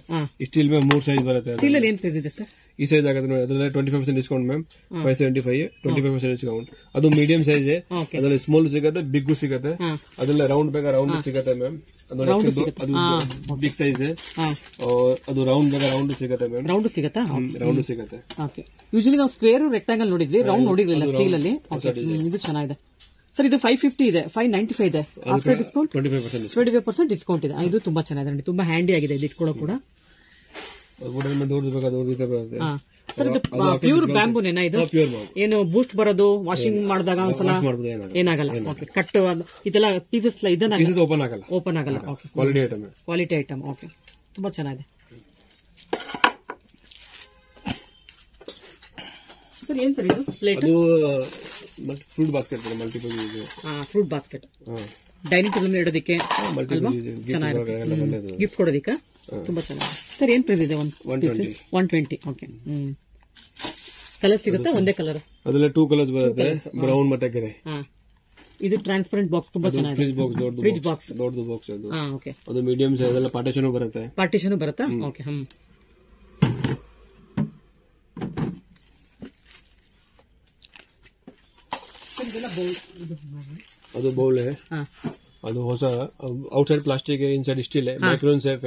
Speaker 1: ಸ್ಟೀಲ್ ಮೇಲೆ 3 ಸೈಜ್ ಬರುತ್ತೆ
Speaker 2: ಸ್ಟೀಲ್ ಅಲ್ಲಿ ಏನ್ ಪ್ರೈಸ್ ಇದೆ ಸರ್
Speaker 1: ಈ ಸೈಜ್ ಆಗುತ್ತೆ ನೋಡಿ ಅದರಲ್ಲಿ 25% ಡಿಸ್ಕೌಂಟ್ ಮ್ಯಾಮ್ 575 25% ಡಿಸ್ಕೌಂಟ್ ಅದು ಮೀಡಿಯಂ ಸೈಜ್ ಅದರಲ್ಲಿ ಸ್ಮಾಲ್ ಸಿಗುತ್ತೆ ಬಿಗ್ ಸಿಗುತ್ತೆ ಅದರಲ್ಲಿ ರೌಂಡ್ ಬೇಕಾ ರೌಂಡ್ ಸಿಗುತ್ತೆ ಮ್ಯಾಮ್ ಅದು ಬಿಗ್ ಸೈಜ್ ಅದು ರೌಂಡ್ ಬೇಕಾ ರೌಂಡ್ ಸಿಗುತ್ತೆ ಮ್ಯಾಮ್ ರೌಂಡ್ ಸಿಗುತ್ತೆ
Speaker 2: ಯೂಶಲಿ ನಾವು ಸ್ಕ್ವೇರ್ ರೆಕ್ಟಾಂಗಲ್ ನೋಡಿದ್ವಿ ರೌಂಡ್ ನೋಡಿರ್ಲಿಲ್ಲ ಸ್ಟೀಲ್ ಅಲ್ಲಿ ಇದು ಚೆನ್ನಾಗಿದೆ ಸರ್ ಇದು 550 ಇದೆ 595 ಇದೆ ಆಫ್ಟರ್ ಡಿಸ್ಕೌಂಟ್ 25% ಡಿಸ್ಕೌಂಟ್ ಇದೆ ಇದು ತುಂಬಾ ಚೆನ್ನಾಗಿದೆ ತುಂಬಾ ಹ್ಯಾಂಡಿ ಆಗಿದೆ ಇದು ಇಟ್ಕೊಳ್ಳೋ ಕೂಡ ಸರ್ ಇದು ಪ್ಯೂರ್ ಬ್ಯಾಂಬೂನೇನಾ ಇದು ಏನು ಬೂಸ್ಟ್ ಬರೋದು ವಾಷಿಂಗ್ ಮಾಡಿದಾಗ ಒಂದ್ಸಲ ಏನಾಗಲ್ಲ ಓಕೆ ಕಟ್ ಇದೆಲ್ಲ ಪೀಸಸ್ ಇದನ್ನ ಓಪನ್ ಆಗಲ್ಲ ಓಕೆ ಕ್ವಾಲಿಟಿ ಐಟಮ್ ಓಕೆ ತುಂಬಾ ಚೆನ್ನಾಗಿದೆ ಸರ್ ಏನ್ ಸರ್ ಇದು plate
Speaker 1: fruit basket multiple
Speaker 2: fruit basket dining table ಮೇಲೆ ಇಡೋದಕ್ಕೆ ಚೆನ್ನಾಗಿರುತ್ತೆ ಗಿಫ್ಟ್ ಕೊಡೋದಕ್ಕೆ ತುಂಬಾ ಚೆನ್ನಾಗಿದೆ ಸರ್ ಏನ್ ಪ್ರೈಸ್ ಇದೆ 120 ಓಕೆ ಕಲರ್ ಸಿಗುತ್ತಾ ಒಂದೇ ಕಲರ್
Speaker 1: ಅದರಲ್ಲಿ 2 ಕಲರ್ಸ್ ಬರುತ್ತೆ ಬ್ರೌನ್ ಮತ್ತೆ ಗ್ರೇ
Speaker 2: ಇದು ಟ್ರಾನ್ಸ್ಪರೆಂಟ್ ಬಾಕ್ಸ್ ತುಂಬಾ ಚೆನ್ನಾಗಿದೆ ಫ್ರಿಜ್ ಬಾಕ್ಸ್
Speaker 1: ದೊಡ್ಡದು ಬಾಕ್ಸ್ ಅದು ಮೀಡಿಯಂ ಸೈಜ್ ಎಲ್ಲ ಪಾರ್ಟಿಷನ್ ಬರುತ್ತೆ
Speaker 2: ಓಕೆ
Speaker 1: ಅದು ಬೌಲ್ ಅದು ಹೊಸ outside plastic inside steel micron safe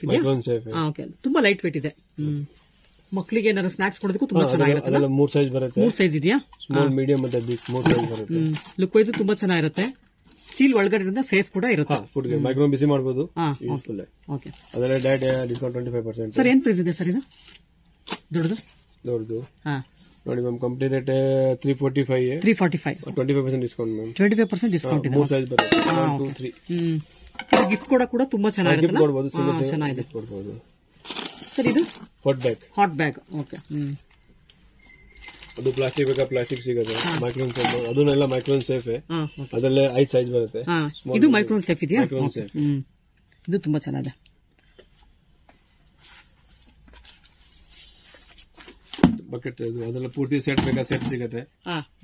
Speaker 1: ಇದೆ
Speaker 2: ತುಂಬಾ ಲೈಟ್ ವೇಟ್ ಇದೆ ಮಕ್ಕಳಿಗೆ ಏನಾದ್ರು ಸ್ನಾಕ್ಸ್ ಕೊಡೋದಕ್ಕೂ ತುಂಬಾ ಚೆನ್ನಾಗಿರುತ್ತೆ
Speaker 1: ಅದೆಲ್ಲ 3 ಸೈಜ್ ಬರುತ್ತೆ
Speaker 2: 3 ಸೈಜ್ ಇದೆಯಾ
Speaker 1: ಸ್ಮಾಲ್ ಮೀಡಿಯಂ ಮತ್ತೆ ಬಿಗ್ 3 ಸೈಜ್ ಬರುತ್ತೆ
Speaker 2: ಲುಕ್ ವೈಸ್ ತುಂಬಾ ಚೆನ್ನಾಗಿರುತ್ತೆ ಸ್ಟೀಲ್ ಒಳಗಡೆ ಸೇಫ್ ಕೂಡ ಇರುತ್ತೆ
Speaker 1: ಫುಡ್ ಗೆ ಮೈಕ್ರೋನ್ ಬಿಸಿ ಮಾಡಬಹುದು ಅದರಲ್ಲಿ ಡೈರೆಕ್ಟ್ ಡಿಸ್ಕೌಂಟ್ 25%
Speaker 2: ಸರ್ ಏನ್ ಪ್ರೈಸ್ ಇದೆ ಸರ್ ಇದು ದೊಡ್ಡದು
Speaker 1: ನೋಡಿ ma'am company rate 345 25% discount ma'am
Speaker 2: 25% discount ಇದೆ
Speaker 1: 3 ಸೈಜ್ ಬರುತ್ತೆ 1 2
Speaker 2: 3 ಗಿಫ್ಟ್ ಕೂಡ ತುಂಬಾ ಚೆನ್ನಾಗಿರುತ್ತೆ
Speaker 1: ಕೊಡಬಹುದು
Speaker 2: ಚೆನ್ನಾಗಿದೆ ಸರ್ ಇದು ಹಾಟ್ ಬ್ಯಾಗ್ ಓಕೆ
Speaker 1: ಅದು ಪ್ಲಾಸ್ಟಿಕ್ ಬೇಕಾ ಪ್ಲಾಸ್ಟಿಕ್ ಸಿಗುತ್ತೆ ಮೈಕ್ರೋನ್ ಸೇಫ್ ಅದನ್ನೆಲ್ಲ ಮೈಕ್ರೋನ್ ಸೇಫ್ ಅದರಲ್ಲೇ 5 ಸೈಜ್ ಬರುತ್ತೆ
Speaker 2: ಇದು ಮೈಕ್ರೋನ್ ಸೇಫ್ ಇದೆಯಾ ಇದು ತುಂಬಾ ಚೆನ್ನಾಗಿದೆ
Speaker 1: ಬಕೆಟ್ ಅದೆಲ್ಲ ಪೂರ್ತಿ ಸೆಟ್ ಬೇಕಾ ಸೆಟ್ ಸಿಗುತ್ತೆ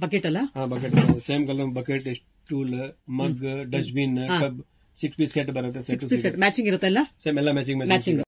Speaker 2: ಬಕೆಟ್ ಅಲ್ಲ
Speaker 1: bucket same colour bucket stool mug dustbin cup 6 piece set ಬರುತ್ತೆ
Speaker 2: ಮ್ಯಾಚಿಂಗ್ ಇರುತ್ತೆ ಎಲ್ಲ
Speaker 1: ಸೇಮ್ ಎಲ್ಲ ಮ್ಯಾಚಿಂಗ್